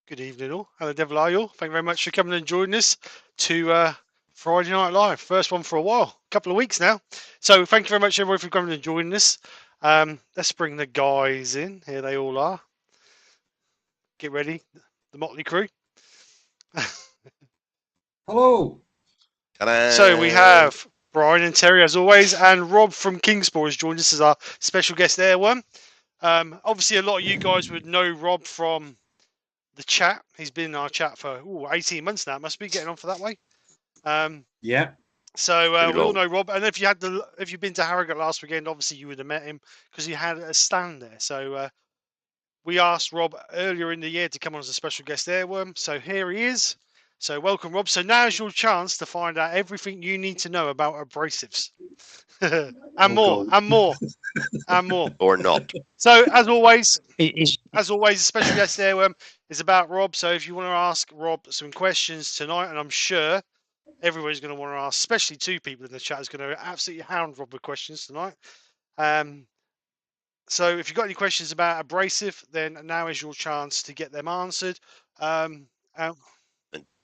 Good evening, all. How the devil are you all? Thank you very much for coming and joining us to Friday Night Live. First one for a while, a couple of weeks now. So thank you very much, everyone, for coming and joining us. Let's bring the guys in. Here they all are. Get ready, the motley crew. Hello. Hello. So we have Brian and Terry, as always, and Rob from Klingspor has joined us as our special guest Earworm. Obviously, a lot of you guys would know Rob from the chat. He's been in our chat for 18 months now. Must be getting on for that way. Yeah. So we all know Rob, and if you've been to Harrogate last weekend, obviously you would have met him because he had a stand there. So we asked Rob earlier in the year to come on as a special guest Earworm. So here he is. So welcome, Rob. So now's your chance to find out everything you need to know about abrasives. and more, and more. Or not. So as always, a special guest Earworm is about Rob. So if you want to ask Rob some questions tonight, and I'm sure everybody's going to want to ask, especially two people in the chat is going to absolutely hound Rob with questions tonight. So if you've got any questions about abrasive, then now is your chance to get them answered. And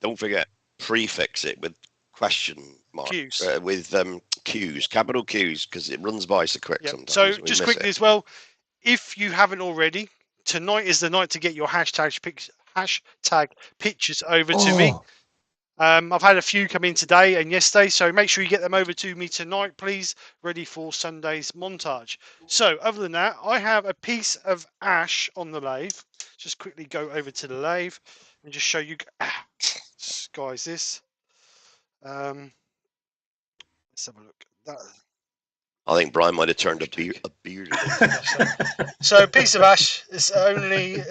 don't forget, prefix it with question mark, Qs. with Qs, capital Qs, because it runs by so quick sometimes. So just quickly as well, if you haven't already, tonight is the night to get your hashtag pictures over to me. I've had a few come in today and yesterday, so make sure you get them over to me tonight, please, ready for Sunday's montage. So other than that, I have a piece of ash on the lathe. Just quickly go over to the lathe and just show you guys this. Let's have a look. I think Brian might have turned a beard. So a piece of ash is only.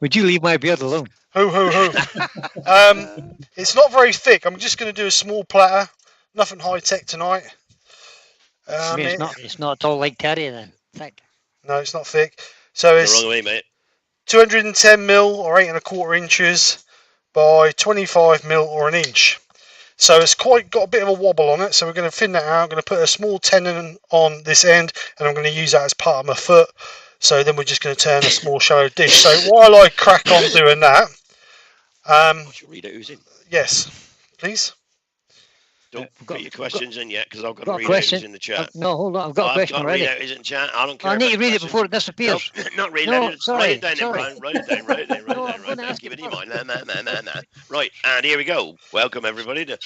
Would you leave my beard alone? It's not very thick. I'm just going to do a small platter. Nothing high tech tonight. It's not at all like Terry then. Thick. No, it's not thick. So it's the wrong way, mate. 210 mil or 8¼ inches by 25 mil or an inch. So it's got a bit of a wobble on it. So we're going to thin that out. I'm going to put a small tenon on this end, and I'm going to use that as part of my foot. So then we're just going to turn a small shallow dish. So while I crack on doing that, I should read out who's in. Yes, please. Don't put your questions in yet, because I've got to read out who's in the chat. No, hold on. I've got a question already. Read out who's in the chat. I don't care. I need to read it before it disappears. No, not read it. Sorry. Write it down, Brian. Write it down. Write it down. Give it in your mind. Right, and here we go. Welcome everybody to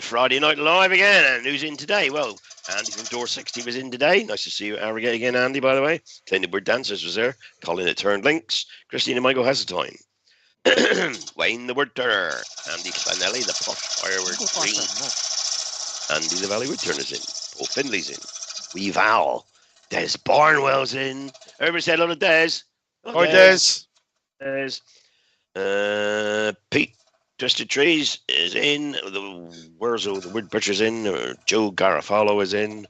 Friday Night Live again. And who's in today? Well, Andy from Door 60 was in today. Nice to see you, Arrogate again, Andy. By the way, Clean the Bird Dancers was there. Colin at Turned Links. Christina Michael Hasseltine. Wayne the Woodturner, Andy Spinelli, the posh firework green, Andy the Valley Woodturner's in, Paul Finley's in, Wee Val, Des Barnwell's in. Everybody say hello to Des. Hi, Des. Pete Twisted Trees is in. The Wurzel, the Wood Butcher's in. Joe Garofalo is in.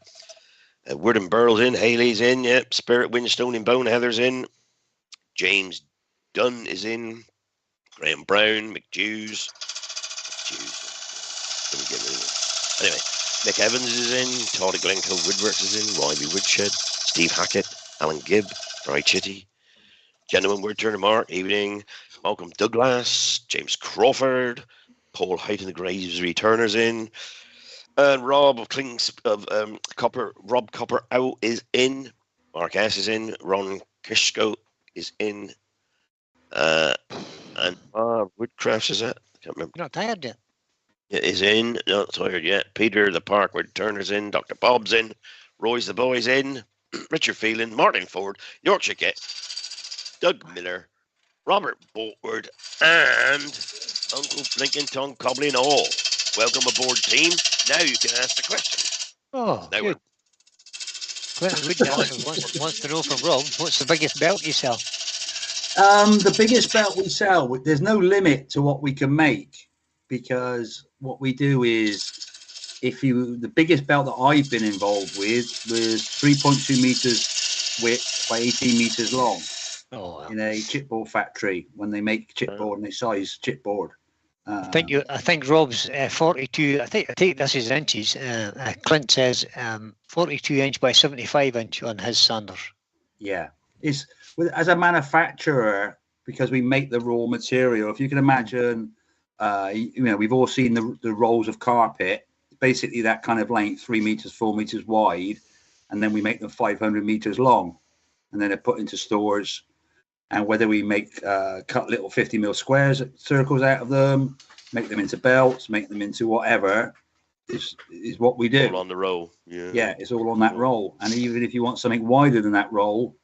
Wood and Burl's in. Haley's in. Yep. Spirit Windstone and Boneheather's in. James Dunn is in. Graham Brown, McJews. Anyway, Nick Evans is in. Toddy Glencoe Woodworks is in. Ryby Woodshed. Steve Hackett. Alan Gibb. Bry Chitty. Gentleman Woodturner Mark. Evening. Malcolm Douglas. James Crawford. Paul Height and the Graves Returners in. And Rob of Rob Copper Out is in. Mark S is in. Ron Kishko is in. And Woodcrafts is that? I can't remember. You're not tired yet. It is in. Not tired yet. Peter the Park Woodturner's in. Dr. Bob's in. Roy's the Boy's in. Richard Phelan. Martin Ford. Yorkshire Kit. Doug Miller. Robert Boltwood. And Uncle Blinking Tongue Cobbling all. Welcome aboard, team. Now you can ask the question. Oh, now good. Quentin Woodcraft wants to know from Rob, what's the biggest belt you sell? The biggest belt we sell, there's no limit to what we can make, because what we do is, the biggest belt that I've been involved with was 3.2 meters width by 18 meters long. Oh, wow. In a chipboard factory when they make chipboard and they size chipboard. I think Rob's 42. I think this is inches. Clint says 42 inch by 75 inch on his sanders. Yeah, it's as a manufacturer, because we make the raw material. If you can imagine, we've all seen the rolls of carpet. Basically, that kind of length, 3 meters, 4 meters wide, and then we make them 500 meters long, and then they're put into stores. And whether we make cut little 50 mil squares, circles out of them, make them into belts, make them into whatever, is what we do. All on the roll. Yeah, it's all on that roll. And even if you want something wider than that roll,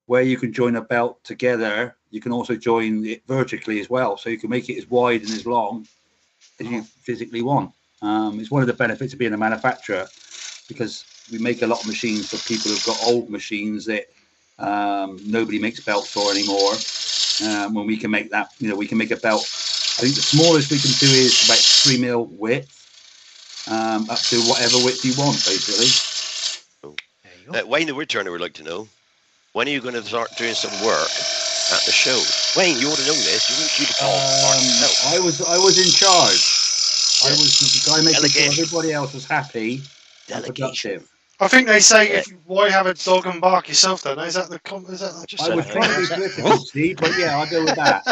where you can join a belt together, you can also join it vertically as well. So you can make it as wide and as long as you physically want. It's one of the benefits of being a manufacturer, because we make a lot of machines for people who've got old machines that nobody makes belts for anymore. When we can make that, we can make a belt. I think the smallest we can do is about 3 mil width, up to whatever width you want, basically. Wayne the Woodturner would like to know, when are you going to start doing some work at the show? Wayne, you ought to know this. You wouldn't keep it all. I was in charge. I was the guy making sure everybody else was happy and productive. I think they say, why have a dog and bark yourself then? Is that the I was trying to be political, Steve, but yeah, I'll go with that.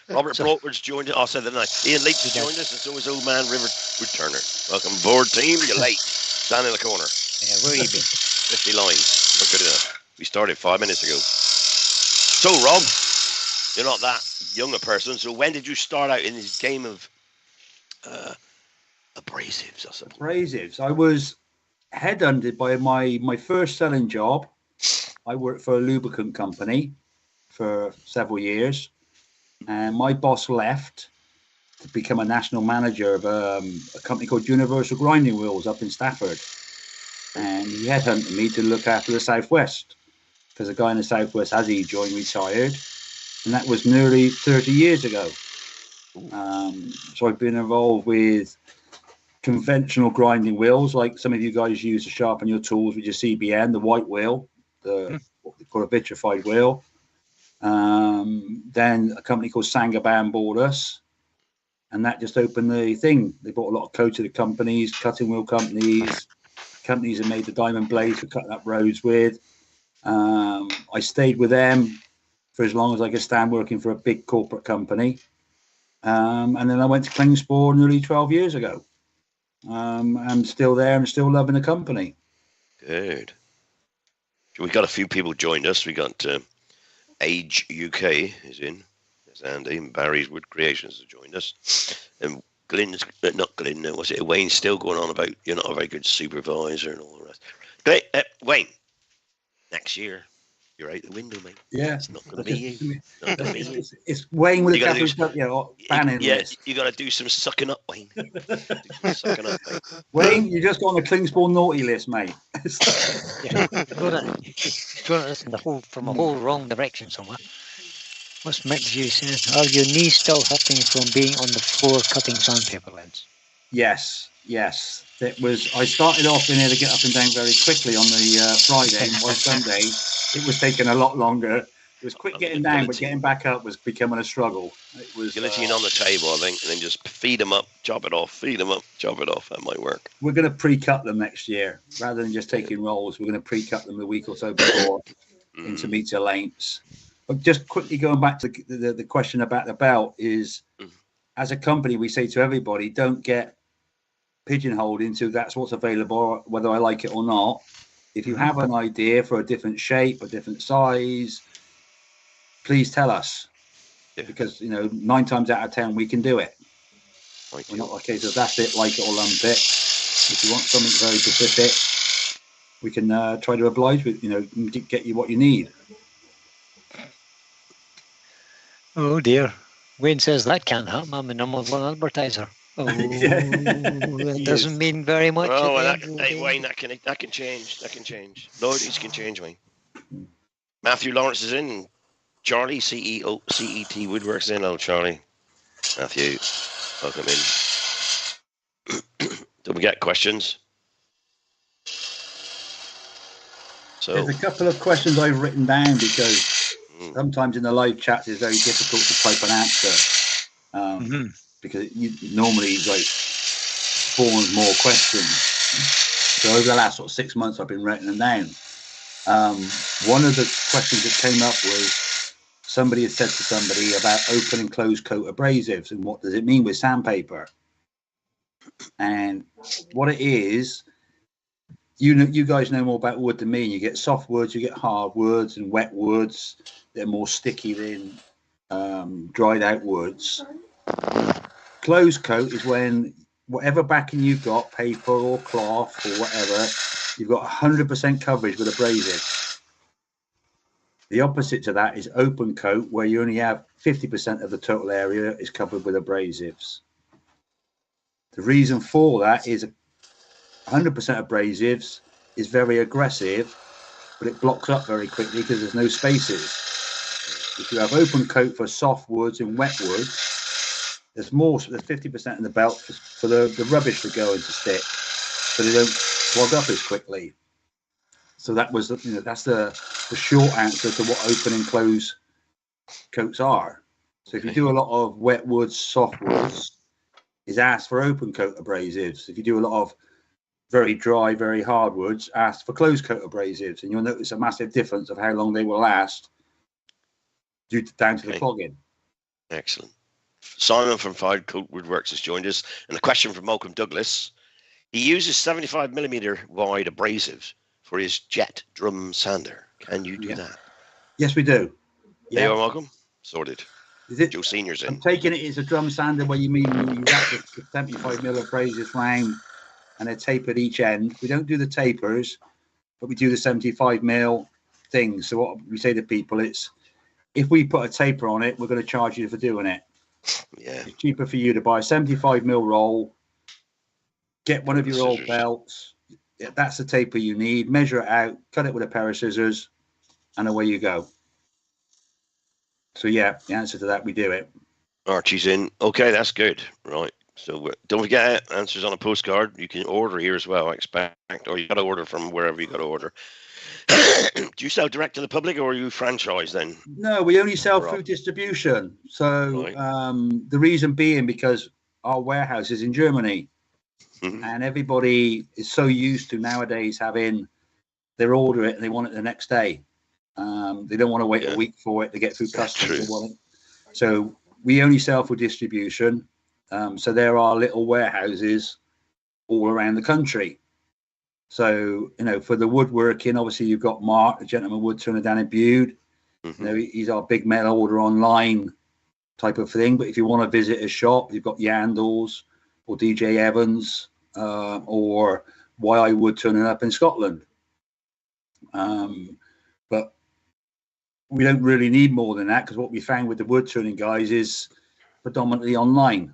Robert Brockwood's joined us. Oh, said the night. Ian Leach has joined us, and so is old man Woodturner. Welcome aboard, team. You're late. Stand in the corner. Yeah, where you been? 50 lines. Not good enough. We started 5 minutes ago. So, Rob, you're not that young a person. So, when did you start out in this game of abrasives, I suppose? Abrasives. I was headhunted by my first selling job. I worked for a lubricant company for several years, and my boss left to become a national manager of a company called Universal Grinding Wheels up in Stafford. And he headhunted me to look after the Southwest, because a guy in the Southwest, as he joined, retired, and that was nearly 30 years ago. So I've been involved with conventional grinding wheels, like some of you guys use to sharpen your tools with your CBN, the white wheel, what they call a vitrified wheel. Then a company called Saint-Gobain bought us, and that just opened the thing. They bought a lot of coated companies, cutting wheel companies that made the diamond blades for cutting up roads with. I stayed with them for as long as I could stand working for a big corporate company. And then I went to Klingspor nearly 12 years ago. I'm still there and still loving the company. Good. We got a few people joined us. We got Age UK is in. There's Andy, and Barry's Wood Creations has joined us. And Glenn's, not Glenn, was it? Wayne's still going on about you're not a very good supervisor and all the rest. Great, Wayne, next year you're out the window, mate. Yeah, it's not going to be you. It's Wayne with a capital banning list. You got to do some sucking up, Wayne. Sucking up, mate. Wayne, you just got on the Klingspor naughty list, mate. Yeah, going in the from a whole wrong direction somewhere. What's Mick View saying? Are your knees still hurting from being on the floor cutting sandpaper leads? Yes. It was. I started off being able to get up and down very quickly on the Friday, and by Sunday it was taking a lot longer. It was quick getting down, but getting back up was becoming a struggle. It was guillotine on the table, I think, and then just feed them up, chop it off, feed them up, chop it off. That might work. We're going to pre-cut them next year rather than just taking rolls. We're going to pre-cut them the week or so before into meter lengths. But just quickly going back to the question about the belt is, as a company, we say to everybody, don't get pigeonholed into that's what's available, whether I like it or not. If you have an idea for a different shape, a different size, please tell us, because 9 times out of 10 we can do it. We're not like, okay, so that's it, like it or lump it. If you want something very specific, we can try to oblige with, get you what you need. Oh dear, Wayne says that can't happen. I'm a number one advertiser. Oh, that doesn't mean very much. Oh, well, Wayne, that can change. That can change. Loyalties can change, Wayne. Matthew Lawrence is in. Charlie, CEO, CET Woodworks in. Oh, Charlie. Matthew, welcome in. Do we get questions? So there's a couple of questions I've written down because sometimes in the live chats it's very difficult to type an answer. Because normally like spawns more questions. So over the last 6 months, I've been writing them down. One of the questions that came up was somebody had said to somebody about open and closed coat abrasives and what does it mean with sandpaper. And what it is, you guys know more about wood than me. You get soft woods, you get hard woods, and wet woods. They're more sticky than dried out woods. Closed coat is when whatever backing you've got, paper or cloth or whatever, you've got 100% coverage with abrasive. The opposite to that is open coat, where you only have 50% of the total area is covered with abrasives. The reason for that is 100% abrasives is very aggressive, but it blocks up very quickly because there's no spaces. If you have open coat for soft woods and wet woods, there's 50% in the belt for the rubbish to go into stick, so they don't clog up as quickly. So that was that's the short answer to what open and close coats are. So if you do a lot of wet woods, soft woods, is asked for open coat abrasives. If you do a lot of very dry, very hardwoods, ask for close coat abrasives, and you'll notice a massive difference of how long they will last down to the clogging. Excellent. Simon from Fide Coat Woodworks has joined us, and a question from Malcolm Douglas. He uses 75mm wide abrasives for his jet drum sander. Can you do that? Yes, we do. There you are, Malcolm. Sorted. Is it, Joe Senior's in. I'm taking it as a drum sander where you mean you wrap the 75mm abrasives round and they're tapered each end. We don't do the tapers, but we do the 75mm thing. So what we say to people, it's if we put a taper on it, we're going to charge you for doing it. Yeah. It's cheaper for you to buy a 75mm roll, get one of your old belts. That's the taper you need. Measure it out, cut it with a pair of scissors, and away you go. So yeah, the answer to that, we do it. Archie's in. Okay, that's good. Right. So don't forget, answers on a postcard. You can order here as well, I expect, or you got to order from wherever you got to order. Do you sell direct to the public, or are you franchise then? No, we only sell through distribution. So the reason being because our warehouse is in Germany, and everybody is so used to nowadays having their order it and they want it the next day. They don't want to wait a week for it to get through customs. So we only sell for distribution. So there are little warehouses all around the country. So, you know, for the woodworking, obviously you've got Mark, the gentleman woodturner down in Bude. You know, he's our big mail order online type of thing. But if you want to visit a shop, you've got Yandles or DJ Evans or YI Woodturning up in Scotland. But we don't really need more than that because what we found with the woodturning guys is predominantly online.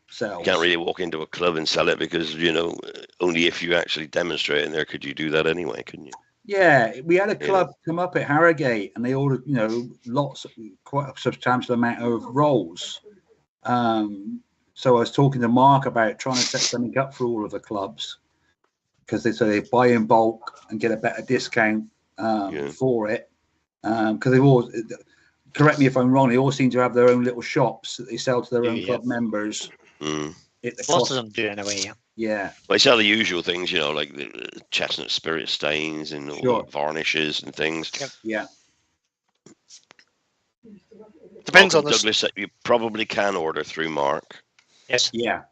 So you can't really walk into a club and sell it because, you know, only if you actually demonstrate in there could you do that anyway, couldn't you? Yeah, we had a club come up at Harrogate and they ordered, you know, quite a substantial amount of rolls. So I was talking to Mark about trying to set something up for all of the clubs because they buy in bulk and get a better discount for it. Because they've all, correct me if I'm wrong, they all seem to have their own little shops that they sell to their own club members. Lots of them do anyway, yeah. They sell the usual things, you know, like the chestnut spirit stains and all the varnishes and things. Yeah. Depends on Douglas, that you probably can order through Mark. Yes. Yeah.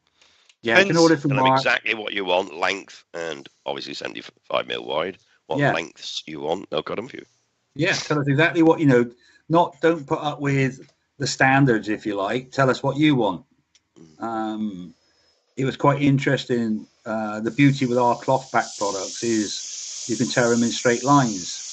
Yeah, you can order from Mark. Exactly what you want, length, and obviously 75mm wide. What lengths you want, they'll cut them for you. Yeah, tell us exactly what, you know, don't put up with the standards, if you like. Tell us what you want. It was quite interesting. The beauty with our cloth back products is you can tear them in straight lines.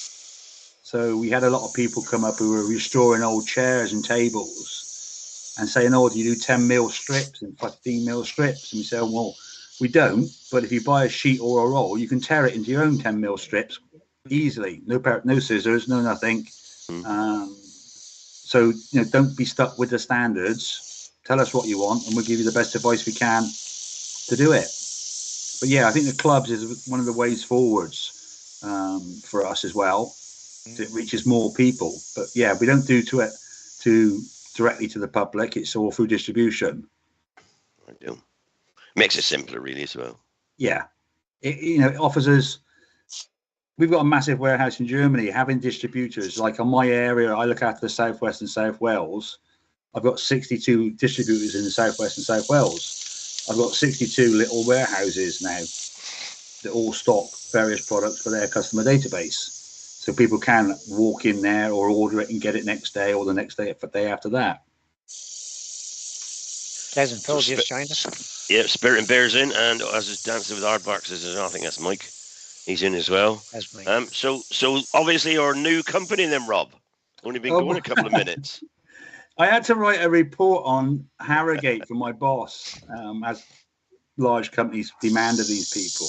So we had a lot of people come up who were restoring old chairs and tables and saying, oh, do you do 10mm strips and 15mm strips? And we say, well, we don't. But if you buy a sheet or a roll, you can tear it into your own 10mm strips easily. No scissors, no nothing. So, you know, don't be stuck with the standards. Tell us what you want and we'll give you the best advice we can to do it. But yeah, I think the clubs is one of the ways forwards for us as well. It reaches more people. But yeah, we don't do to directly to the public. It's all through distribution. I do. Makes it simpler really as well. Yeah. It offers us, we've got a massive warehouse in Germany, having distributors. Like on my area, I look after the Southwest and South Wales. I've got 62 distributors in the Southwest and South Wales. I've got 62 little warehouses now that all stock various products for their customer database. So people can walk in there or order it and get it next day or the next day after that. Pleasant Phil just joined us. Yeah, Spirit and Bear's in, and as is dancing with hard boxes, I think that's Mike. He's in as well. That's Mike. So obviously your new company then, Rob. Only been going a couple of minutes. I had to write a report on Harrogate for my boss, as large companies demand of these people.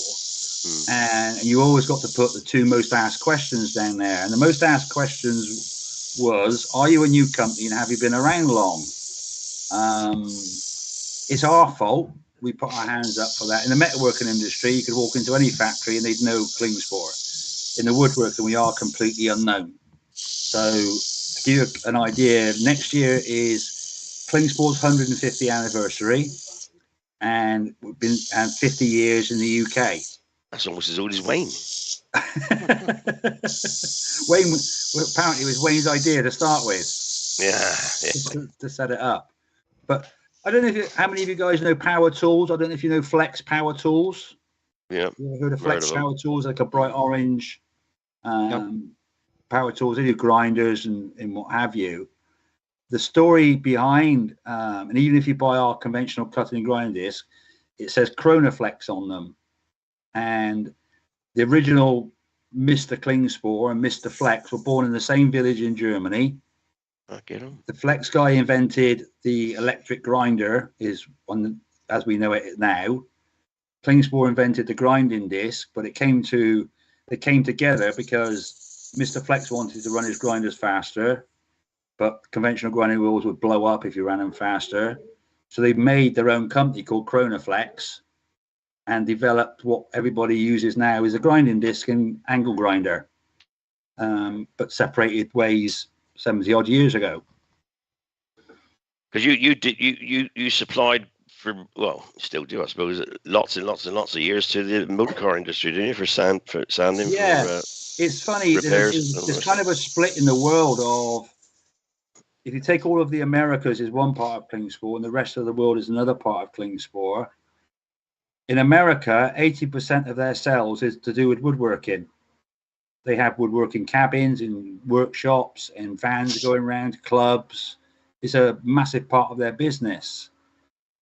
And you always got to put the 2 most asked questions down there. And the most asked questions was, are you a new company and have you been around long? It's our fault. We put our hands up for that. In the metalworking industry, you could walk into any factory and they'd know Klingspor. In the woodworking, we are completely unknown. So to give you an idea, next year is Klingspor's 150th anniversary. and we've been 50 years in the UK. That's almost as old as Wayne. Wayne, apparently, it was Wayne's idea to start with. Yeah. To set it up. But I don't know how many of you guys know power tools. I don't know if you know Flex power tools. Yeah. You ever heard of Flex power tools? Like a bright orange power tools. They do grinders and what have you. The story behind, and even if you buy our conventional cutting and grind disc, it says Chronoflex on them. And the original Mr. Klingspor and Mr. Flex were born in the same village in Germany. I get them. The Flex guy invented the electric grinder, is one as we know it now. Klingspor invented the grinding disc, but they came together because Mr. Flex wanted to run his grinders faster, but conventional grinding wheels would blow up if you ran them faster. So they made their own company called Chronoflex and developed what everybody uses now is a grinding disc and angle grinder, but separated ways 70 odd years ago. Because you supplied for, well, you still do, I suppose, lots and lots and lots of years to the motor car industry, didn't you, for sanding? Yeah, it's funny. Repairs. There's kind of a split in the world of, if you take all of the Americas is one part of Klingspor and the rest of the world is another part of Klingspor. In America, 80% of their sales is to do with woodworking. They have woodworking cabins in workshops and vans going around, clubs. It's a massive part of their business.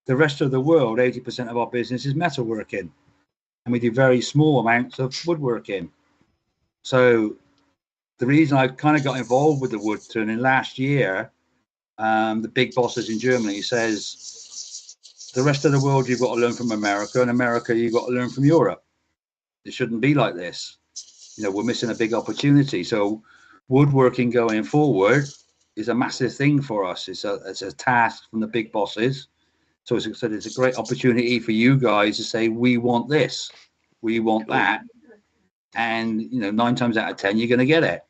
The rest of the world, 80% of our business is metalworking. And we do very small amounts of woodworking. So the reason I kind of got involved with the wood turning last year, the big bosses in Germany says, the rest of the world you've got to learn from America, and America you've got to learn from Europe. It shouldn't be like this. You know, we're missing a big opportunity. So woodworking going forward is a massive thing for us. It's a task from the big bosses. So it's a great opportunity for you guys to say, we want this, we want that. And, you know, 9 times out of 10, you're going to get it.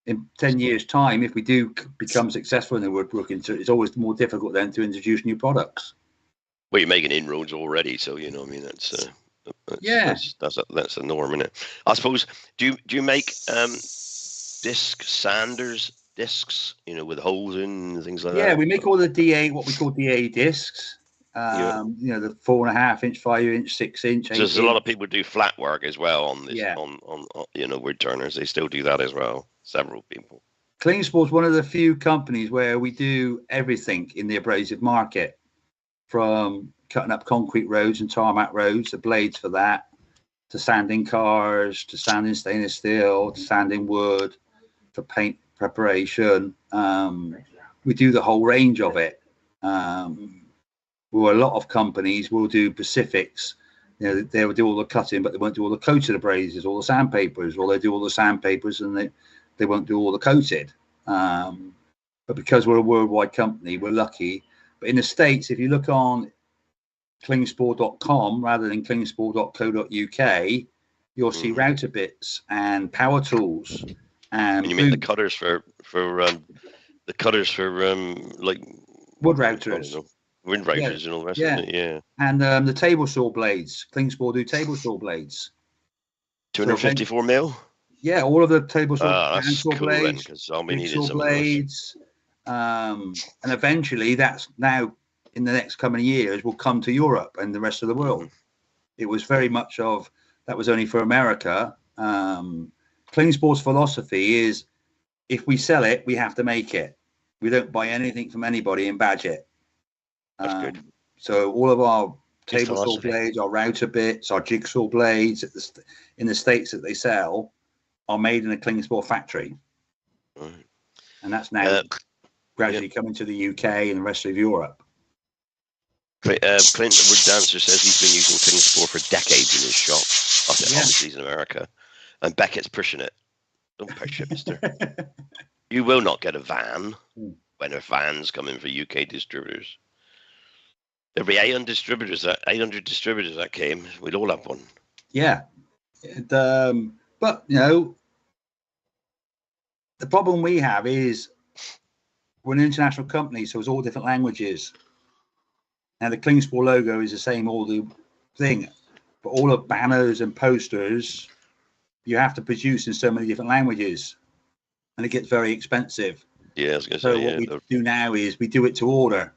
In 10 years' time, if we do become successful in the woodworking, it's always more difficult then to introduce new products. Well, you're making inroads already, so you know, I mean, that's a norm, isn't it? I suppose. Do you make discs, you know, with holes in and things like that? Yeah, we make all the DA, what we call DA discs. You know, the 4.5 inch, 5 inch, 6 inch. There's a lot of people do flat work as well on this. Yeah. On you know, woodturners, they still do that as well. Several people. Klingspor is one of the few companies where we do everything in the abrasive market, from cutting up concrete roads and tarmac roads, the blades for that, to sanding cars, to sanding stainless steel, to sanding wood, for paint preparation. We do the whole range of it. Well, a lot of companies will do Pacifics. You know, they will do all the cutting, but they won't do all the coated abrasives, all the sandpapers, or they do all the sandpapers and they won't do all the coated. But because we're a worldwide company, we're lucky. But in the States, if you look on klingspor.com rather than klingspor.co.uk, you'll see router bits and power tools. And you mean the cutters for like wood routers, wind routers, and all the rest of it. Yeah. And the table saw blades. Klingspor do table saw blades. 254 mil. Yeah, all of the table saw blades, blades. And eventually, that's now in the next coming years will come to Europe and the rest of the world. It was very much of that was only for America. Klingspor's philosophy is, if we sell it, we have to make it. We don't buy anything from anybody and badge it. That's good. So all of our table saw blades, our router bits, our jigsaw blades in the States that they sell are made in a Klingspor factory. Right. And that's now gradually coming to the UK and the rest of Europe. Clint, the wood dancer, says he's been using Klingspor for decades in his shop. Obviously he's in America. And Beckett's pushing it. Don't push it, mister. You will not get a van when a van's coming for UK distributors. There'll be 800 distributors that came. We'd all have one. Yeah. But, you know, the problem we have is we're an international company, so it's all different languages. Now the Klingspor logo is the same all the thing, but all the banners and posters you have to produce in so many different languages, and it gets very expensive. Yeah, I was going to So say, what we do now is we do it to order.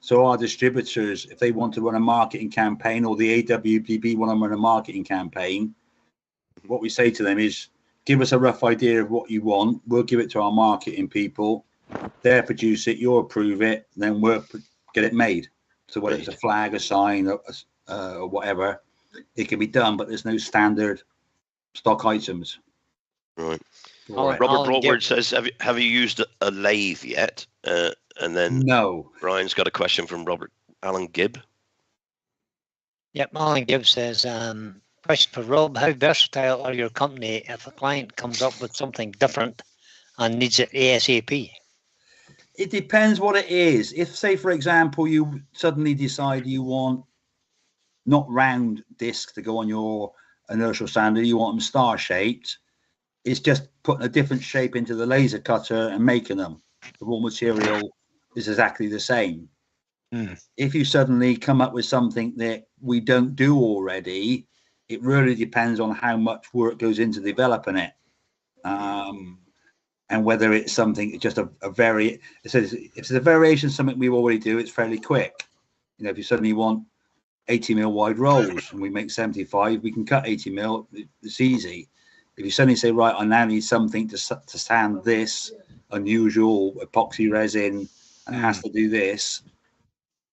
So our distributors, if they want to run a marketing campaign, or the AWBB want to run a marketing campaign, what we say to them is, give us a rough idea of what you want. We'll give it to our marketing people. They'll produce it, you'll approve it, then we'll get it made. So whether it's a flag, a sign, or whatever, it can be done, but there's no standard stock items. Right. Robert Broadward says, have you used a lathe yet? And then no. Brian's got a question from Alan Gibb. Yep, Alan Gibb says, question for Rob, how versatile are your company if a client comes up with something different and needs it ASAP? It depends what it is. If, say, for example, you suddenly decide you want not round discs to go on your inertial sander, you want them star-shaped, it's just putting a different shape into the laser cutter and making them. The raw material is exactly the same. If you suddenly come up with something that we don't do already, it really depends on how much work goes into developing it. And whether it's something just if it's a variation, something we already do, it's fairly quick. You know, if you suddenly want 80 mil wide rolls and we make 75, we can cut 80 mil. It's easy. If you suddenly say, right, I now need something to sand this unusual epoxy resin and it has to do this,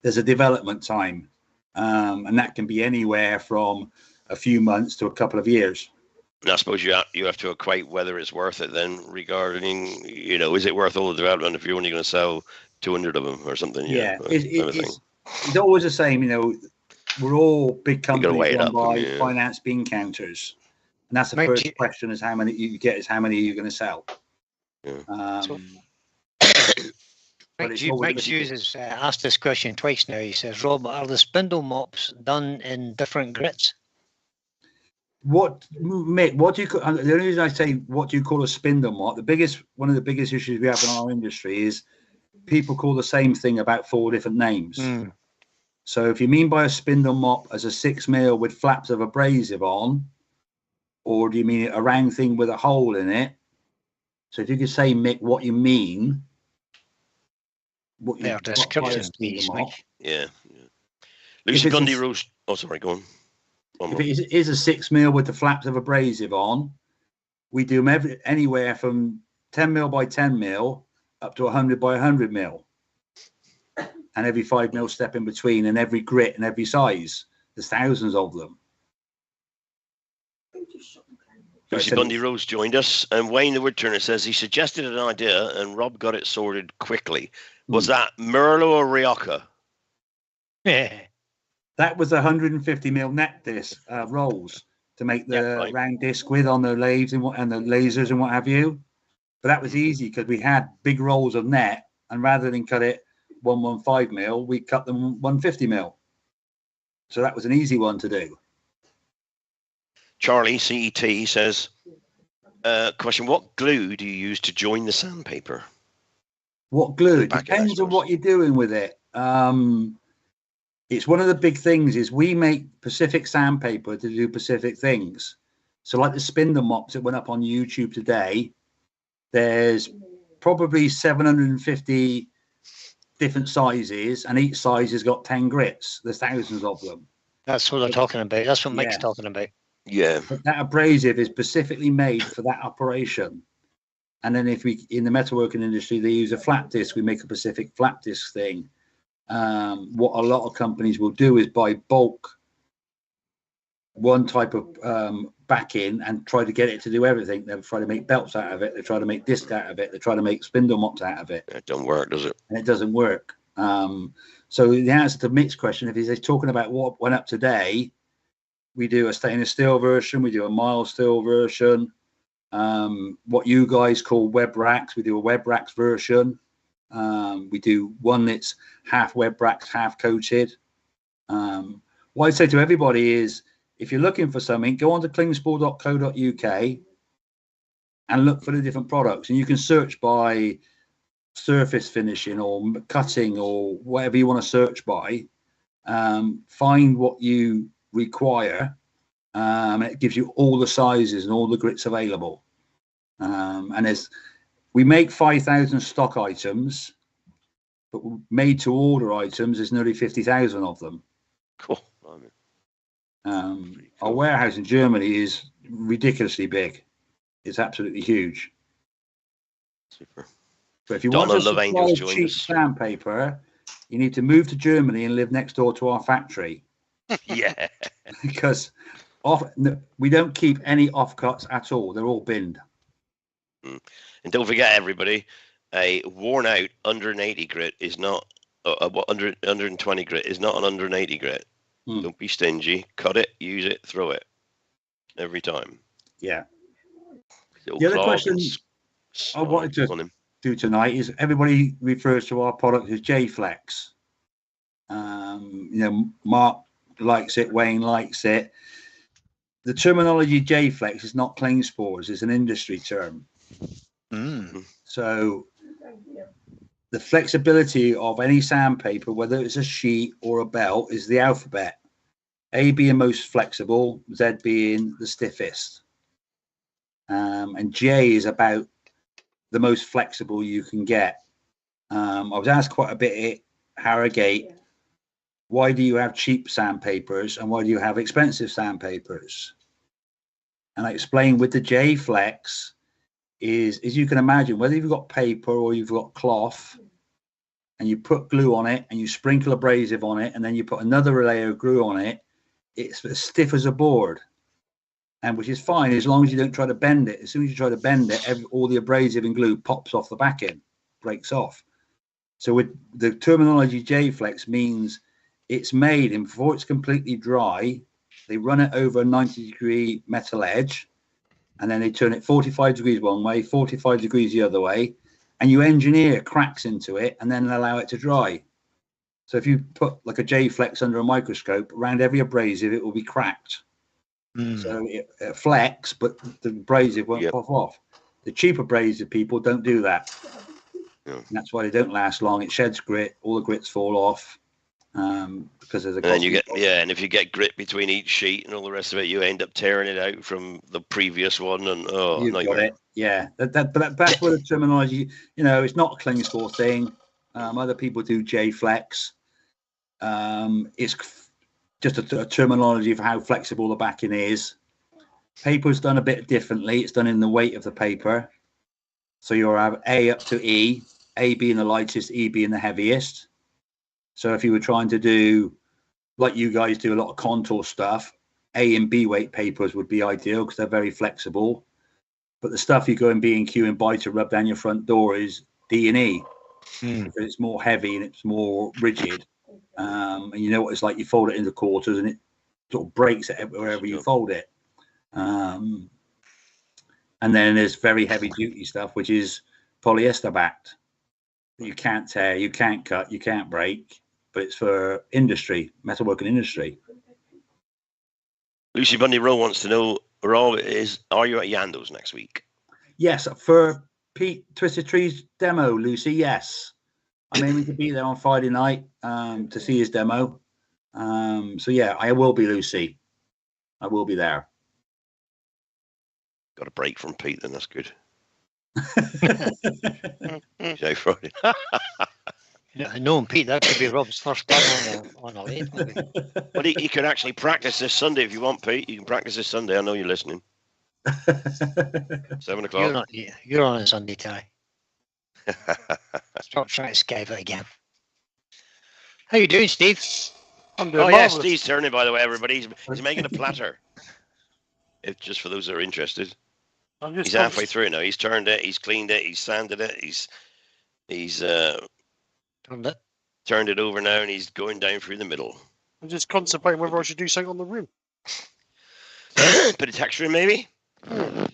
there's a development time. And that can be anywhere from a few months to a couple of years. And I suppose you have to equate whether it's worth it then regarding, you know, is it worth all the development if you're only going to sell 200 of them or something? Yeah, it's always the same. You know, we're all big companies run by finance bean counters. And that's the first question is how many you get is how many are you going to sell? Yeah. Mike Hughes has asked this question twice now. He says, Rob, are the spindle mops done in different grits? Mick, what do you call, the only reason I say what do you call a spindle mop, one of the biggest issues we have in our industry is people call the same thing about 4 different names. So if you mean by a spindle mop as a 6 mil with flaps of abrasive on, or do you mean a round thing with a hole in it? So if you could say, Mick, what you mean. Their description, please, Mick. Yeah. Lucy Gundy Rose. Oh, sorry, go on. If it is a 6 mil with the flaps of abrasive on, we do them anywhere from 10 mil by 10 mil up to 100 by 100 mil. And every 5 mil step in between, and every grit and every size. There's thousands of them. Lucy Bundy Rose joined us, and Wayne the Woodturner says he suggested an idea and Rob got it sorted quickly. Was that Merlo or Rioja? Yeah. That was 150 mil net disc rolls to make the round disc with on the lathes and the lasers and what have you. But that was easy because we had big rolls of net, and rather than cut it 115 mil, we cut them 150 mil. So that was an easy one to do. Charlie CET says, question, what glue do you use to join the sandpaper? What glue? It depends on what you're doing with it. It's one of the big things is we make Pacific sandpaper to do Pacific things. So like the spindle mops that went up on YouTube today, there's probably 750 different sizes, and each size has got 10 grits. There's thousands of them. That's what they're talking about. That's what Mike's talking about. Yeah. But that abrasive is specifically made for that operation. And then if we, in the metalworking industry, they use a flat disc, we make a Pacific flat disc thing. What a lot of companies will do is buy bulk one type of backing and try to get it to do everything. They'll try to make belts out of it. They try to make discs out of it. They try to make spindle mops out of it. It don't work, does it? And it doesn't work. So the answer to Mick's question, if he's talking about what went up today, we do a stainless steel version. We do a mild steel version. What you guys call web racks, we do a web racks version. We do one that's half web racks, half coated. What I'd say to everybody is, if you're looking for something, go on to klingspor.co.uk and look for the different products. And you can search by surface finishing or cutting or whatever you want to search by. find what you require, and it gives you all the sizes and all the grits available. And we make 5,000 stock items, but made to order items, there's nearly 50,000 of them. Cool. Our warehouse in Germany is ridiculously big. It's absolutely huge. Super. So if you Donna want to Love supply Angels joined cheap us. sandpaper, you need to move to Germany and live next door to our factory. Yeah. Because we don't keep any offcuts at all. They're all binned. And don't forget, everybody, a worn out 180 grit is not 120 grit is not an 180 grit. Don't be stingy. Cut it, use it, throw it every time. Yeah. The other question I wanted to do tonight is everybody refers to our product as J-Flex. Mark likes it, Wayne likes it. The terminology J-Flex is not Klingspors, it's an industry term. So the flexibility of any sandpaper, whether it's a sheet or a belt, is the alphabet. A being most flexible, Z being the stiffest. And J is about the most flexible you can get. I was asked quite a bit at Harrogate, why do you have cheap sandpapers and why do you have expensive sandpapers? And I explained with the J Flex is, as you can imagine, whether you've got paper or you've got cloth and you put glue on it and you sprinkle abrasive on it and then you put another layer of glue on it, it's as stiff as a board. And which is fine as long as you don't try to bend it. As soon as you try to bend it, all the abrasive and glue pops off the back end, breaks off. So with the terminology J-Flex means it's made, and before it's completely dry, they run it over a 90-degree metal edge, and then they turn it 45 degrees one way, 45 degrees the other way, and you engineer cracks into it and then allow it to dry. So if you put like a J-Flex under a microscope, around every abrasive, it will be cracked. So it flex, but the abrasive won't pop off. The cheap abrasive people don't do that. And that's why they don't last long. It sheds grit, all the grits fall off because of the. And then you get and if you get grit between each sheet and all the rest of it, you end up tearing it out from the previous one, and you've nightmare. got it. Yeah, that's where the terminology. It's not a Klingspor thing. Other people do J-Flex. It's just a terminology of how flexible the backing is. Paper's done a bit differently. It's done in the weight of the paper. So you'll have A up to E, A being the lightest, E being the heaviest. So if you were trying to do, like you guys do, a lot of contour stuff, A and B weight papers would be ideal because they're very flexible. But the stuff you go in B&Q and buy to rub down your front door is D and E because it's more heavy and it's more rigid. And you know what it's like, you fold it into quarters and it sort of breaks it wherever you fold it. And then there's very heavy duty stuff, which is polyester backed. You can't tear, you can't cut, you can't break, but it's for industry, metalworking industry. Lucy Bundy Rowe wants to know, are you at Yando's next week? Yes, for Pete Twisted Trees demo, Lucy, yes. I'm aiming to be there on Friday night to see his demo. So yeah, I will be, Lucy. I will be there. Got a break from Pete, then that's good. Friday. Yeah, knowing Pete, that could be Rob's first time on a lathe, maybe. But he could actually practice this Sunday if you want, Pete. You can practice this Sunday. I know you're listening. 7 o'clock. You're on a Sunday, Terry. Stop trying to Skype it again. How you doing, Steve? I'm doing yes, Steve's turning, by the way, everybody. He's making a platter. If just for those that are interested. He's halfway through it now. He's turned it, he's cleaned it, he's sanded it, he's turned it over now, and he's going down through the middle. I'm just contemplating whether I should do something on the rim. Bit of texturing, maybe. A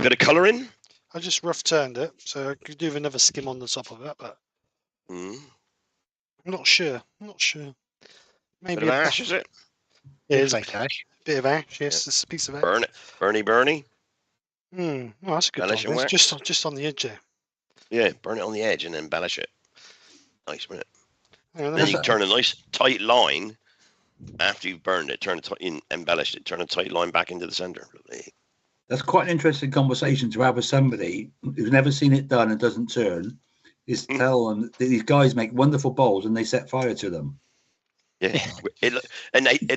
bit of colouring. I just rough turned it, so I could do another skim on the top of it, but I'm not sure. Maybe bit of ash, is it? Yeah, it's like ash. Bit of ash, yes, Yeah. It's a piece of ash. Burn it, Bernie. Well, that's a good one. It's just on the edge there. Yeah, burn it on the edge and then embellish it. Nice, isn't it? Then you turn a nice tight line after you've burned it. Embellished it. Turn a tight line back into the centre. That's quite an interesting conversation to have with somebody who's never seen it done and doesn't turn. Is tell them that these guys make wonderful bowls and they set fire to them. Yeah,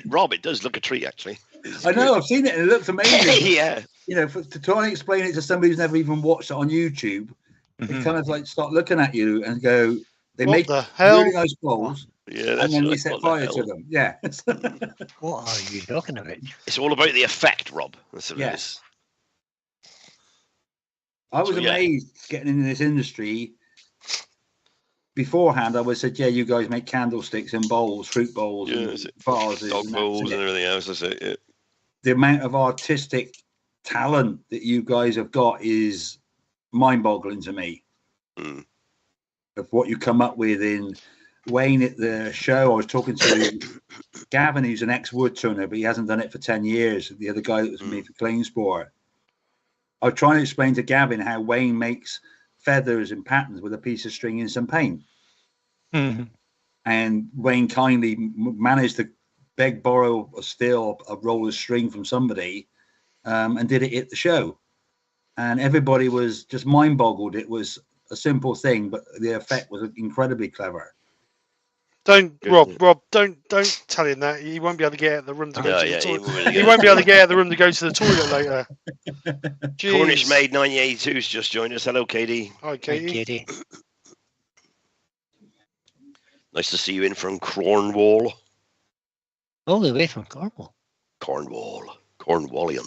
Rob, it does look a treat actually. I know, I've seen it and it looks amazing. Yeah, you know, to try and explain it to somebody who's never even watched it on YouTube, they kind of like start looking at you and go, they What make the hell? really nice bowls, and then they set fire to them. Yeah. What are you talking about? It's all about the effect, Rob. That's what it is. I was amazed getting into this industry. Beforehand, I would have said, yeah, you guys make candlesticks and bowls, fruit bowls, and vases, dog bowls and everything else. That's it. Yeah. The amount of artistic talent that you guys have got is mind-boggling to me. Of what you come up with in Wayne at the show. I was talking to Gavin, who's an ex-woodturner, but he hasn't done it for 10 years. The other guy that was with me for Klingspor. I was trying to explain to Gavin how Wayne makes feathers and patterns with a piece of string and some paint. And Wayne kindly managed to borrow a roll of string from somebody and did it at the show. And everybody was just mind boggled. It was a simple thing, but the effect was incredibly clever. Rob, don't tell him that. He won't be able to get out of the room to go to the toilet. He won't be able to get out of the room to go to the toilet later. Cornish Maid 1982's just joined us. Hello, Katie. Hi, Katie. Hi, Katie. Nice to see you in from Cornwall. All the way from Cornwall. Cornwallian.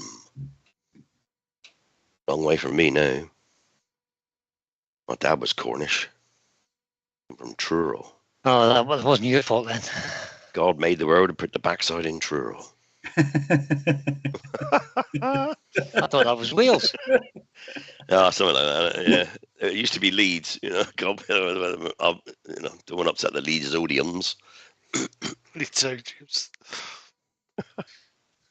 Long way from me now. My dad was Cornish. I'm from Truro. Oh, that wasn't your fault then. God made the world and put the backside in Truro. I thought that was Wales. Something like that. Yeah, it used to be Leeds. God, don't want to upset the Leeds Odiums. Leeds Odiums.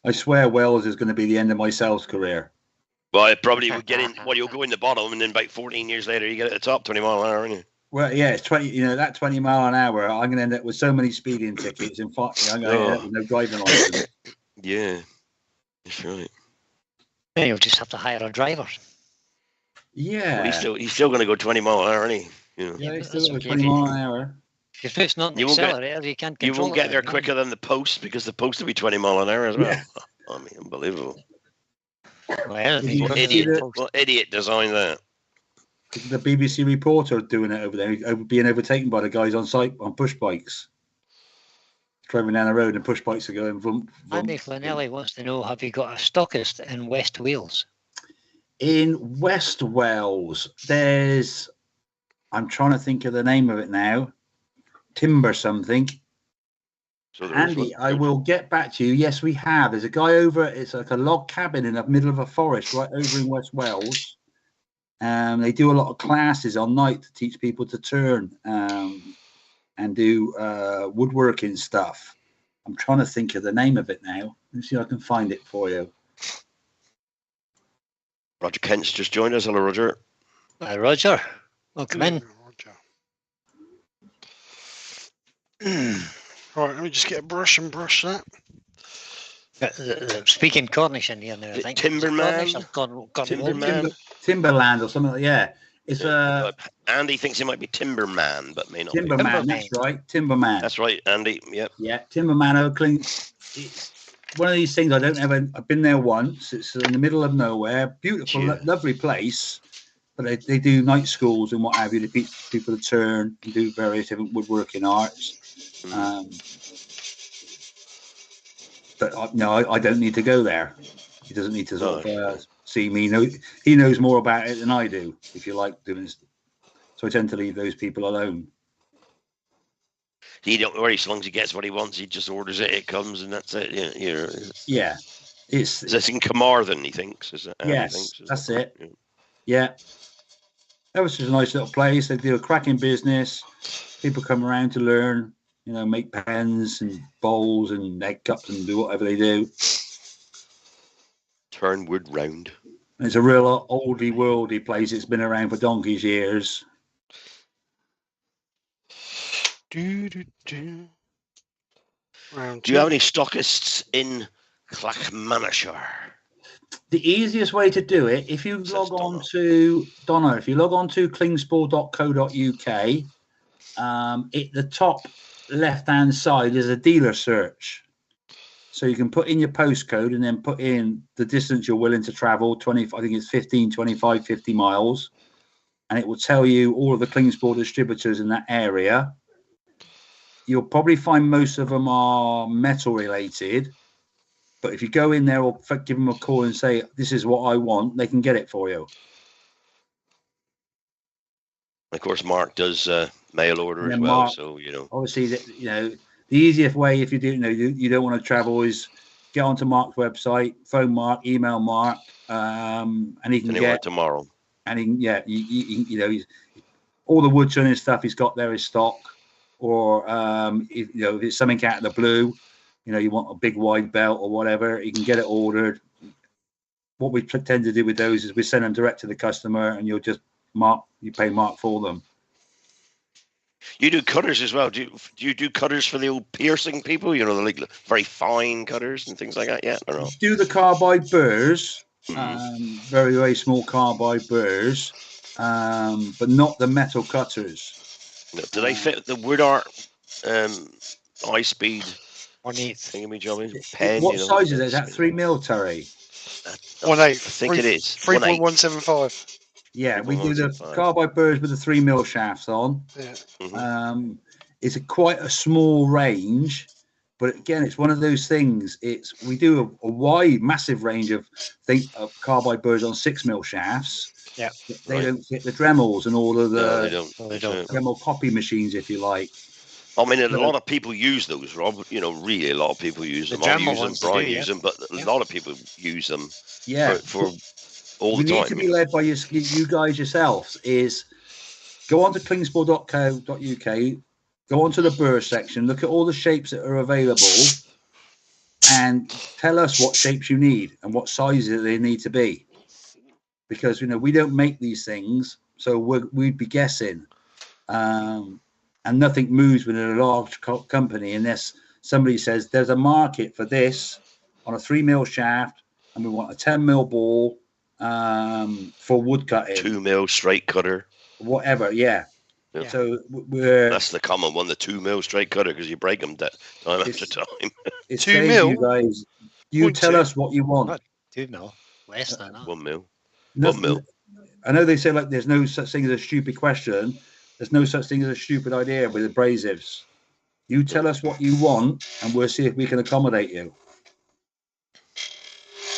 I swear Wales is going to be the end of my sales career. Well, it probably would get in. Well, you'll go in the bottom, and then about 14 years later, you get at the top, 20 mile an hour, aren't you? Well, yeah, it's 20. That 20 mile an hour. I'm going to end up with so many speeding tickets. In fact, I'm going to end up with no driving license. Yeah, that's right. Then you'll just have to hire a driver. Yeah. Well, he's still going to go 20 mile an hour, isn't he? Yeah, he's still going 20 mile an hour. If it's not the accelerator, you can't control it. You won't get there quicker than the post because the post will be 20 mile an hour as well. Yeah. I mean, unbelievable. Well, idiot designed that. The BBC reporter doing it over there, being overtaken by the guys on site on push bikes. Driving down the road and push bikes are going vroom, vroom. Andy Flannelly wants to know, have you got a stockist in West Wales? In West Wales, there's, I'm trying to think of the name of it now, Timber something. So Andy, I will get back to you. Yes, we have. There's a guy over, it's like a log cabin in the middle of a forest right over in West Wales. They do a lot of classes on night to teach people to turn and do woodworking stuff. I'm trying to think of the name of it now. Let's see if I can find it for you. Roger Kent's just joined us. Hello, Roger. Hi, Roger. Welcome in. Right, let me just get a brush and brush that. Speaking Cornish in here now, I think. Timberman. Timberland or something like that. Yeah. It's Andy thinks it might be Timberman, but may not Timberman, be. that's right. Timberman. That's right, Andy. Yep. Yeah, Timberman Oakland. It's one of these things I've been there once. It's in the middle of nowhere. Beautiful, lovely place. But they do night schools and what have you to teach people to turn and do various different woodworking arts. But no, I don't need to go there. He doesn't need to sort of see me. He knows more about it than I do, if you like doing this. So I tend to leave those people alone. He don't worry, as long as he gets what he wants, he just orders it, it comes, and that's it. Yeah. It's in Carmarthen, he thinks. Yes, that's it. Yeah. That was just a nice little place. They do a cracking business. People come around to learn, make pens and bowls and egg cups and do whatever they do. Turn wood round. And it's a real oldie worldy place. It's been around for donkey's years. Round Do you have two. any stockists in Clackmannanshire? The easiest way to do it, if you Says log on Donna. to Donna, if you log on to klingspor.co.uk, at the top left-hand side is a dealer search. So you can put in your postcode and then put in the distance you're willing to travel, 20, I think it's 15, 25, 50 miles. And it will tell you all of the Klingspor distributors in that area. You'll probably find most of them are metal related. But if you go in there or give them a call and say, this is what I want, they can get it for you. Of course, Mark does mail order as well. Mark, so, obviously, the easiest way, if you do, you don't want to travel, is get onto Mark's website, phone Mark, email Mark, and he can get tomorrow. And he can, he's all the wood turning stuff he's got there is stock. Or if it's something out of the blue, you want a big wide belt or whatever, you can get it ordered. What we tend to do with those is we send them direct to the customer, and you pay Mark for them. You do cutters as well. Do you do cutters for the old piercing people? The like very fine cutters and things like that. Yeah, or not? Do the carbide burrs, very very small carbide burrs, but not the metal cutters. No, do they fit the wood art high speed? On each pen. What size is it? Is that 3mm, Terry? 1/8. I think it is 3.175. Yeah, we do the carbide burrs with the 3mm shafts on. Yeah. It's quite a small range, but again, it's one of those things. We do a wide, massive range of carbide burrs on 6mm shafts. Yeah, they don't fit the Dremels and all of the they don't. Dremel copy machines, if you like. I mean, a lot of people use those, Rob. Really, a lot of people use them. I use them, Brian use them, but a lot of people use them. Yeah, for all we the time. need to be led by you guys yourselves. Is go on to klingspor.co.uk, go onto the burr section, look at all the shapes that are available, and tell us what shapes you need and what sizes they need to be. Because we don't make these things, so we'd be guessing. And nothing moves within a large company unless somebody says there's a market for this on a 3mm shaft, and we want a 10mm ball for wood cutting. 2mm straight cutter. Whatever, yeah. So that's the common one, the 2mm straight cutter, because you break them time after time. It's 2mm. You guys, tell us what you want. 2mm, less than that. 1mm. Nothing, 1mm. I know they say there's no such thing as a stupid question. There's no such thing as a stupid idea with abrasives. You tell us what you want, and we'll see if we can accommodate you.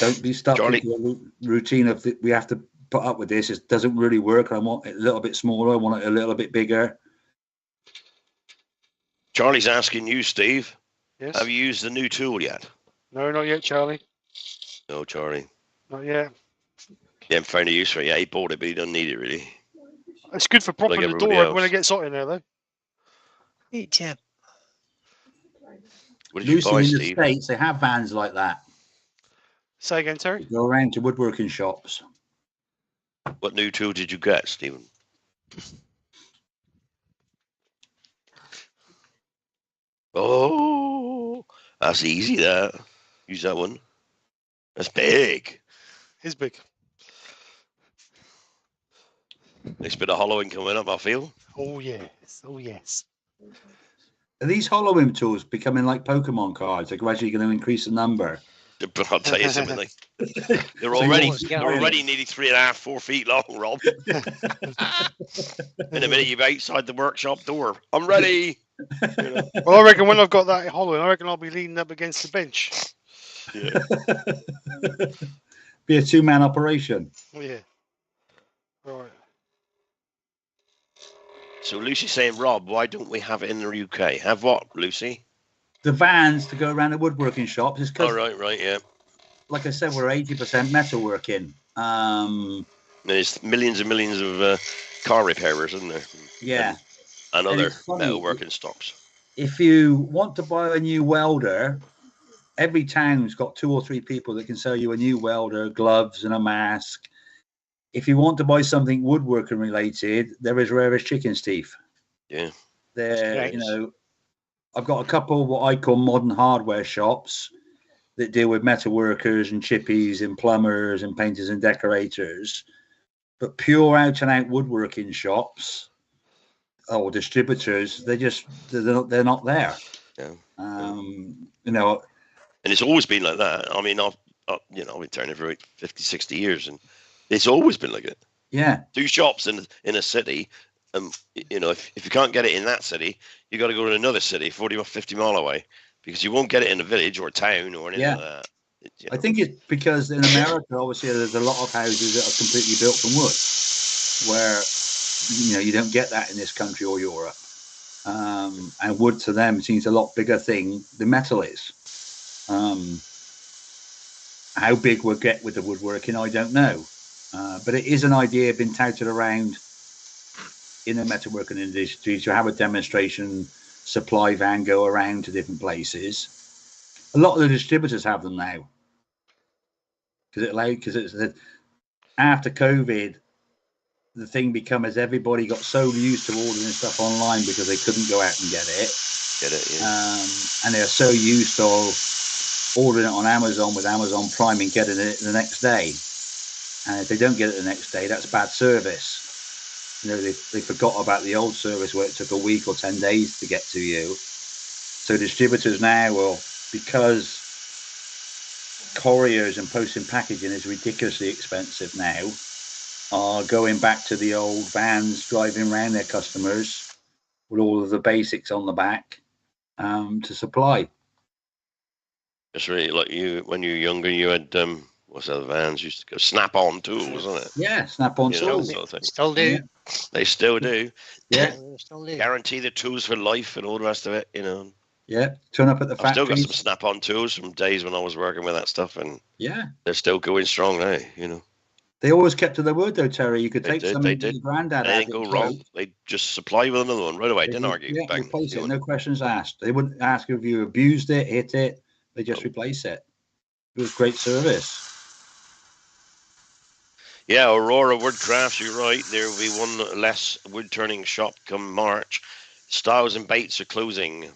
Don't be stuck with the routine of we have to put up with this. It doesn't really work. I want it a little bit smaller. I want it a little bit bigger. Charlie's asking you, Steve. Yes. Have you used the new tool yet? No, not yet, Charlie. No, Charlie. Not yet. He hasn't found a use for it. Yeah, he bought it, but he doesn't need it really. It's good for propping the door when it gets hot in there, though. Yeah. What did you buy, in Steve? The States, they have vans like that. Say again, Terry? They go around to woodworking shops. What new tool did you get, Stephen? Oh, that's easy, that. Use that one. That's big. It's big. Next bit of hollowing coming up, I feel. Oh, yes. Oh, yes. Are these hollowing tools becoming like Pokemon cards? They're gradually going to increase the number. But I'll tell you something. They're already nearly 3.5, 4 feet long, Rob. In a minute, you're outside the workshop door. I'm ready. Well, I reckon when I've got that hollowing, I reckon I'll be leaning up against the bench. Yeah. Be a 2-man operation. Oh, yeah. Right. So Lucy's saying, Rob, why don't we have it in the UK? Have what, Lucy? The vans to go around the woodworking shops. Is oh, right, yeah. Like I said, we're 80% metalworking. There's millions and millions of car repairers, isn't there? Yeah. And other metalworking stocks. If you want to buy a new welder, every town's got 2 or 3 people that can sell you a new welder, gloves and a mask. If you want to buy something woodworking related, there is Rarest Chicken's Teeth. Yeah. They're, Right. you know, I've got a couple of what I call modern hardware shops that deal with metalworkers and chippies and plumbers and painters and decorators. But pure out and out woodworking shops or distributors, they're not there. Yeah. You know, and it's always been like that. I mean, I've been turning for 50, 60 years, and it's always been like it. Yeah. 2 shops in a city, you know, if you can't get it in that city, you got to go to another city 40 or 50 mile away, because you won't get it in a village or a town or anything like that. I think it's because in America, obviously, there's a lot of houses that are completely built from wood, where, you know, you don't get that in this country or Europe. And wood to them seems a lot bigger thing than metal is. How big we'll get with the woodworking, I don't know. But it is an idea been touted around in the metalworking industry to have a demonstration supply van go around to different places. A lot of the distributors have them now. Because it's after COVID, the thing become as everybody got so used to ordering stuff online because they couldn't go out and get it. And they're so used to ordering it on Amazon with Amazon Prime and getting it the next day. And if they don't get it the next day, that's bad service. You know, they forgot about the old service where it took a week or 10 days to get to you. So distributors now will, because couriers and posting packaging is ridiculously expensive now, are going back to the old vans driving around their customers with all of the basics on the back to supply. It's really like when you were younger, you had what's the vans used to go Snap-on tools, wasn't it? Yeah, Snap-on tools. Still do. Yeah. They still do. Yeah. Still do. Guarantee the tools for life and all the rest of it, you know. Yeah, turn up at the I've factory. still got some Snap-on tools from days when I was working with that stuff, and yeah, they're still going strong now, you know. They always kept to their word, though, Terry. You could take something that your granddad had. They didn't go wrong. They just supply with another one right away. Didn't argue. Yeah, Bang, replace it. No questions asked. They wouldn't ask if you abused it, hit it. They just replace it. It was great service. Yeah, Aurora Woodcrafts, you're right. There will be one less wood turning shop come March. Styles and Baits are closing.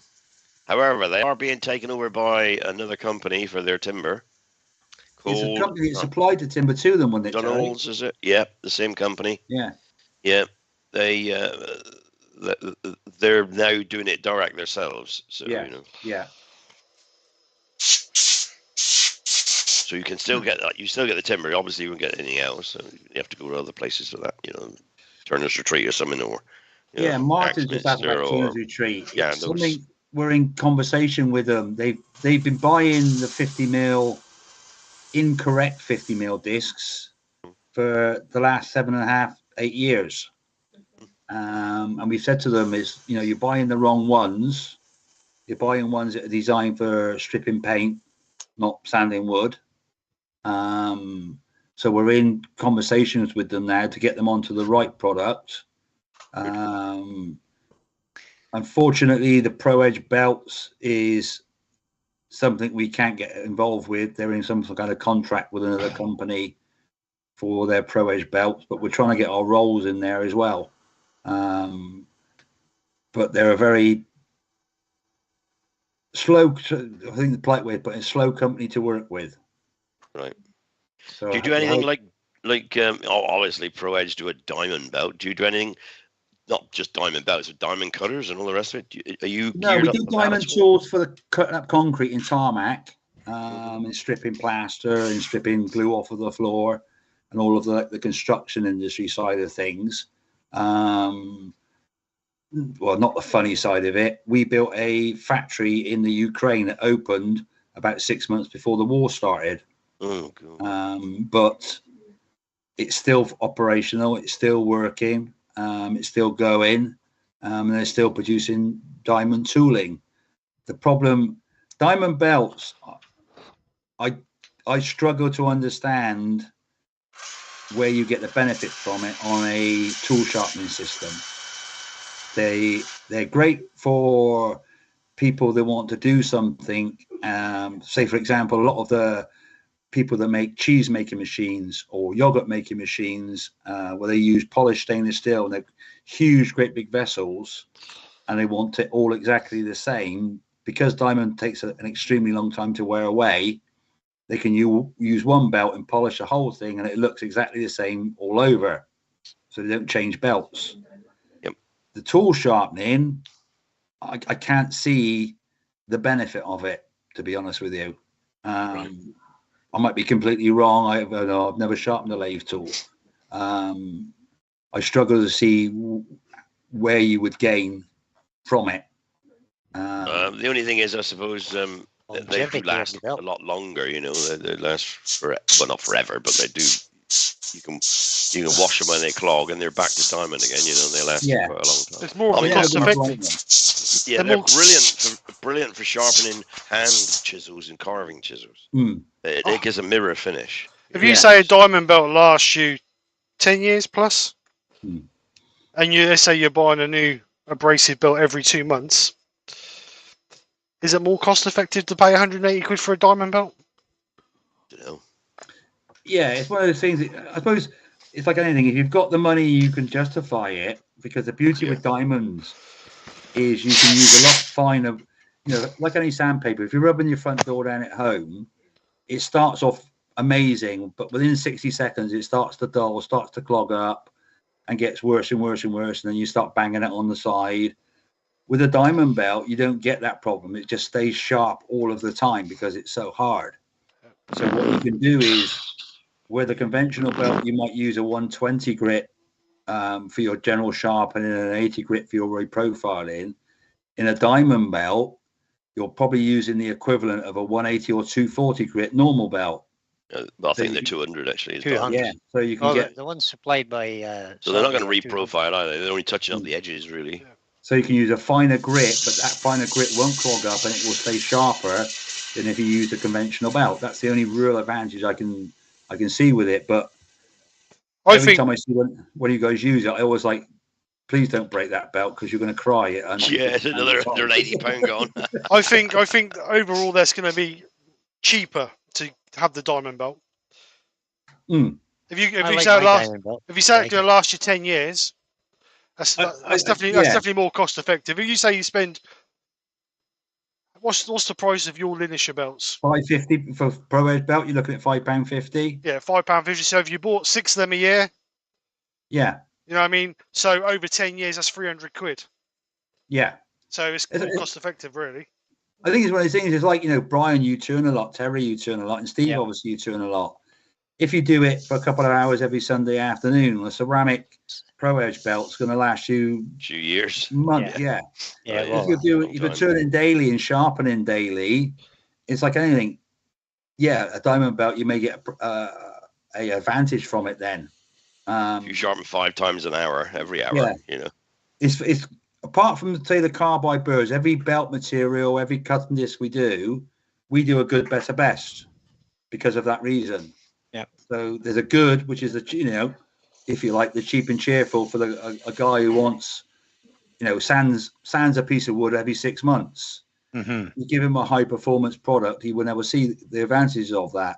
However, they are being taken over by another company for their timber. It's a company that supplied the timber to them, wasn't it, Donald's, is it? Yeah, the same company. Yeah. Yeah, they're now doing it direct themselves. So, yeah. You know. Yeah. So you can still get that. You still get the timber. Obviously, you won't get anything else. So you have to go to other places for that. You know, Turner's Retreat or something, or Martin's just asked about Turner's Retreat. Yeah, something. We're in conversation with them. They've been buying the 50 mil incorrect 50 mil discs for the last 7.5, 8 years. And we've said to them is, you know, you're buying the wrong ones. You're buying ones that are designed for stripping paint, not sanding wood. So we're in conversations with them now to get them onto the right product. Unfortunately, the Pro Edge belts is something we can't get involved with. They're in some kind of contract with another company for their Pro Edge belts, but we're trying to get our rolls in there as well. But they're a very slow, I think the polite way, but a slow company to work with. Right. So do you do anything like obviously Pro Edge do a diamond belt? Do you do anything? Not just diamond belts, but diamond cutters and all the rest of it. Are you? No, we do diamond tools for the cutting up concrete in tarmac, and stripping plaster and stripping glue off of the floor, and all of the construction industry side of things. Well, not the funny side of it. We built a factory in the Ukraine that opened about 6 months before the war started. Oh, God. But it's still operational. It's still working. It's still going, and they're still producing diamond tooling. The problem, diamond belts, I struggle to understand where you get the benefit from it on a tool sharpening system. They're great for people that want to do something. Say, for example, a lot of the people that make cheese making machines or yogurt making machines, where they use polished stainless steel and they're huge, great big vessels. and they want it all exactly the same, because diamond takes an extremely long time to wear away, they can use one belt and polish the whole thing, and it looks exactly the same all over. So they don't change belts. Yep. The tool sharpening, I can't see the benefit of it, to be honest with you. Right. I might be completely wrong. I've never sharpened a lathe tool. I struggle to see where you would gain from it. The only thing is, I suppose, they do last a lot longer. You know, they last for, well, not forever, but they do. You can wash them when they clog, and they're back to diamond again. You know, they last for quite a long time. It's more cost effective. Yeah, they're brilliant for sharpening hand chisels and carving chisels. It gives a mirror finish. If you say a diamond belt lasts you 10 years plus, and let's say you're buying a new abrasive belt every 2 months, is it more cost effective to pay 180 quid for a diamond belt? I don't know. Yeah, it's one of those things. I suppose it's like anything. If you've got the money, you can justify it, because the beauty with diamonds is you can use a lot finer. You know, like any sandpaper. If you're rubbing your front door down at home, it starts off amazing, but within 60 seconds, it starts to dull, starts to clog up, and gets worse and worse and worse. And then you start banging it on the side. With a diamond belt, you don't get that problem. It just stays sharp all of the time because it's so hard. So what you can do is, with a conventional belt, you might use a 120 grit for your general sharpening and an 80 grit for your reprofiling. In a diamond belt, you're probably using the equivalent of a 180 or 240 grit normal belt. I think they're 200 actually. 200. Yeah, so you can get the ones supplied by. So they're not going to reprofile either. They're only touching up the edges, really. So you can use a finer grit, but that finer grit won't clog up, and it will stay sharper than if you use a conventional belt. That's the only real advantage I can see with it. But every time I see when you guys use it, I always like, please don't break that belt, because you're going to cry it. Yeah, it's another £80 gone. I think overall that's going to be cheaper to have the diamond belt. If you say it's going to last you 10 years, that's definitely more cost effective. If you say you spend, what's the price of your linear belts? £5.50 for Pro Edge belt. You're looking at £5.50. Yeah, £5.50. So if you bought 6 of them a year, yeah, you know what I mean. So over 10 years, that's 300 quid. Yeah. So it's more cost effective, really. I think it's one of those things. It's like, you know, Brian, you turn a lot, Terry, you turn a lot, and Steve, obviously, you turn a lot. If you do it for a couple of hours every Sunday afternoon, a ceramic Pro Edge belt's going to last you a few years. Months, yeah. If you're turning daily and sharpening daily, it's like anything. Yeah, a diamond belt, you may get a advantage from it then. If you sharpen 5 times an hour, every hour, you know. It's apart from, say, the carbide burrs, every belt material, every cutting disc we do a good, better, best because of that reason. Yeah. So there's a good, which is if you like, the cheap and cheerful for a guy who wants, sands a piece of wood every 6 months. You give him a high performance product, he will never see the advantages of that.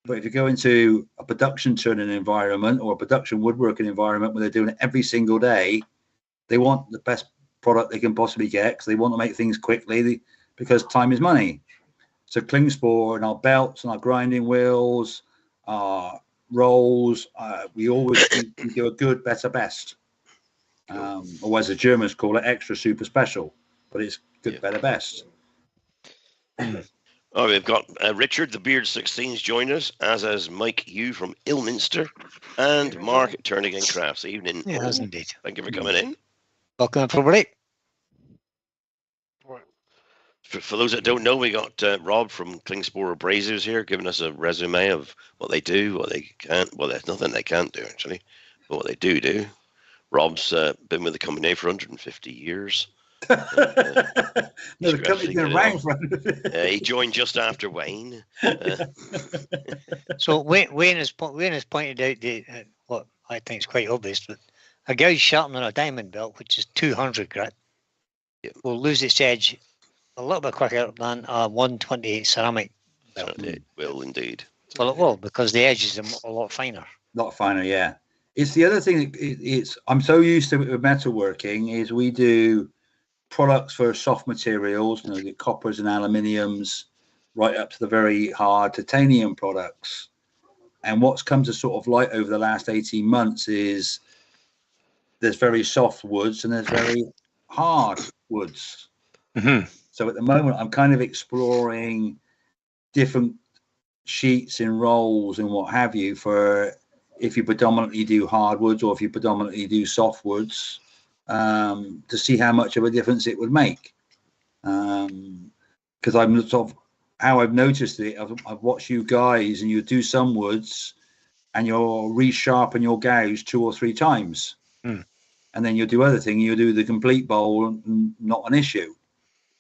But if you go into a production turning environment or a production woodworking environment where they're doing it every single day, they want the best product they can possibly get because they want to make things quickly because time is money. So Klingspor and our belts and our grinding wheels, our rolls, we always do a good, better, best. Or as the Germans call it, extra, super special. But it's good, better, best. Oh, we've got Richard, the Beard 16's joined us, as has Mike Hugh from Ilminster, and Mark Turning and Krafts. Evening. Yes, indeed. Thank you for coming in. Welcome, everybody. For those that don't know, we got Rob from Klingspor Abrasives here, giving us a resume of what they do, what they can't. Well, there's nothing they can't do, actually, but what they do. Rob's been with the company for 150 years. The company's been around for he joined just after Wayne. So Wayne has pointed out what I think is quite obvious, but a guy sharpening a diamond belt, which is 200 grit, will lose its edge a little bit quicker than a 128 ceramic belt. It will indeed. Well, it will, because the edges are a lot finer. A lot finer, yeah. It's the other thing. I'm so used to it with metalworking is we do products for soft materials, the coppers and aluminiums, right up to the very hard titanium products. And what's come to sort of light over the last 18 months is there's very soft woods and there's very hard woods. Mm-hmm. So at the moment, I'm kind of exploring different sheets and rolls and what have you for if you predominantly do hardwoods or if you predominantly do softwoods, to see how much of a difference it would make. Because I'm sort of how I've noticed it. I've watched you guys and you do some woods and you'll resharpen your gouge 2 or 3 times. And then you'll do other thing. You'll do the complete bowl and not an issue.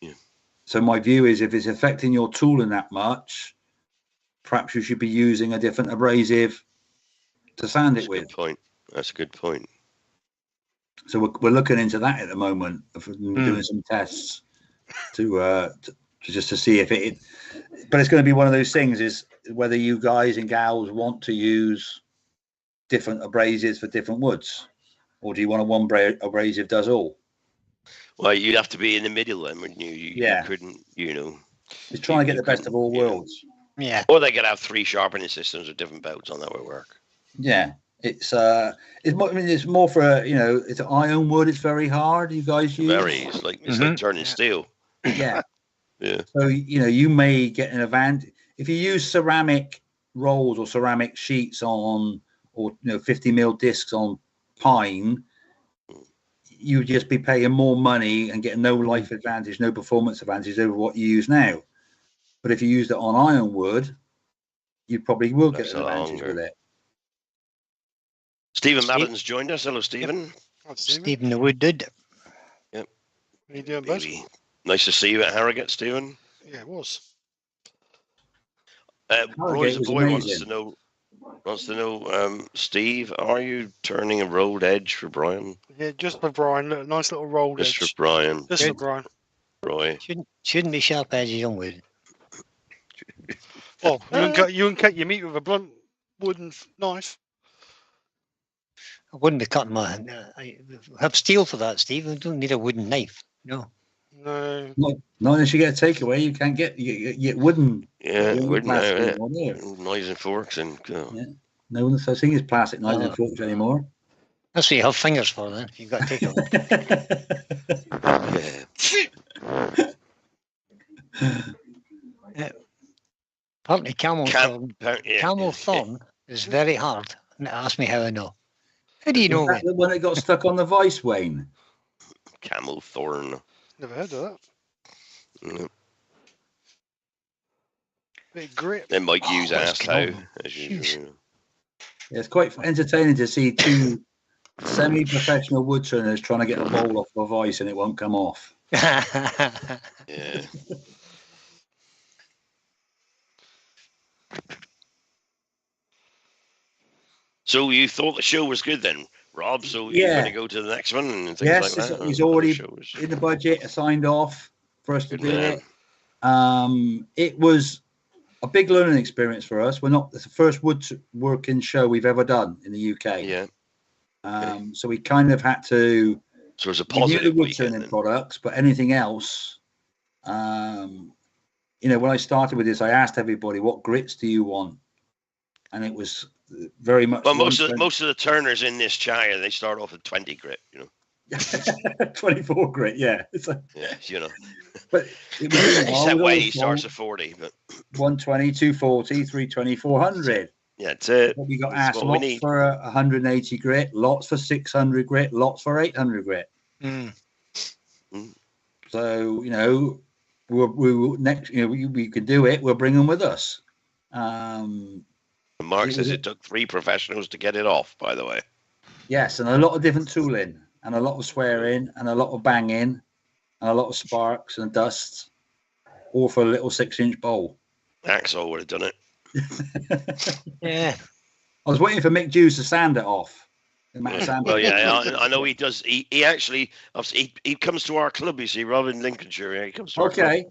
Yeah. So my view is if it's affecting your tooling that much, perhaps you should be using a different abrasive to sand it with. Good point. That's a good point. So we're looking into that at the moment. We're doing some tests to just to see if it. But it's going to be one of those things: is whether you guys and gals want to use different abrasives for different woods, or do you want a one abrasive does all? Well, you'd have to be in the middle then, wouldn't you? You couldn't, It's trying to get the best of all worlds. Yeah. Or they could have 3 sharpening systems with different belts on that would work. Yeah. It's more. I mean, it's more for it's ironwood. It's very hard. You guys use It's like turning steel. Yeah. Yeah. So you may get an advantage if you use ceramic rolls or ceramic sheets on, or 50 mil discs on pine. You would just be paying more money and getting no life advantage, no performance advantage over what you use now. But if you used it on ironwood, you probably will get an advantage with it. Stephen Madden's joined us. Hello, Stephen. Yep. Stephen the Wood did. Yep. How you doing, bud? Nice to see you at Harrogate, Stephen. Yeah, it was. Roy's boy wants to know, Steve, are you turning a rolled edge for Brian? Yeah, just for Brian. Look, nice little rolled edge. Just for Brian. Just for Brian. Roy. Shouldn't be sharp edges on wood. Well, you can cut your meat with a blunt wooden knife. I wouldn't be cutting my. I have steel for that, Steve. I don't need a wooden knife. No. No. Not unless you get a takeaway. You can't get wooden. Yeah, wooden knives and forks and. No such thing as plastic knives and forks anymore. That's what you have fingers for then. You've got to take them. Apparently, camel thorn is very hard. And ask me how I know. How do you know? The one that got stuck on the vice, Wayne? Camel thorn. Never heard of that. No. Bit grip. They might use ass how, as usual. Yeah, it's quite entertaining to see 2 semi-professional woodturners trying to get a bowl off of ice and it won't come off. Yeah. So you thought the show was good then, Rob? So you're going to go to the next one and things like that? He's already in the budget, signed off for us to do it. It was a big learning experience for us. It's the first woodworking show we've ever done in the UK. Yeah. So we kind of had to. So it's a positive woodturning products, but anything else. When I started with this, I asked everybody, "What grits do you want?" And it was very much. Well, most of the turners in this chair, they start off at 20 grit. 24 grit, yeah. It's like, But it was except way he starts at 40, but 120, 240, 320, 400. Yeah, that's it. But we got asked lots for 180 grit, lots for 600 grit, lots for 800 grit. So we next. We could do it. We'll bring them with us. Mark says it took 3 professionals to get it off. By the way. Yes, and a lot of different tooling, and a lot of swearing, and a lot of banging, and a lot of sparks and dust, all for a little 6-inch bowl. Axel would have done it. Yeah. I was waiting for Mick Hughes to sand it off. Well, yeah, I know he does. He actually he comes to our club. You see, Rob, in Lincolnshire. He comes to our club.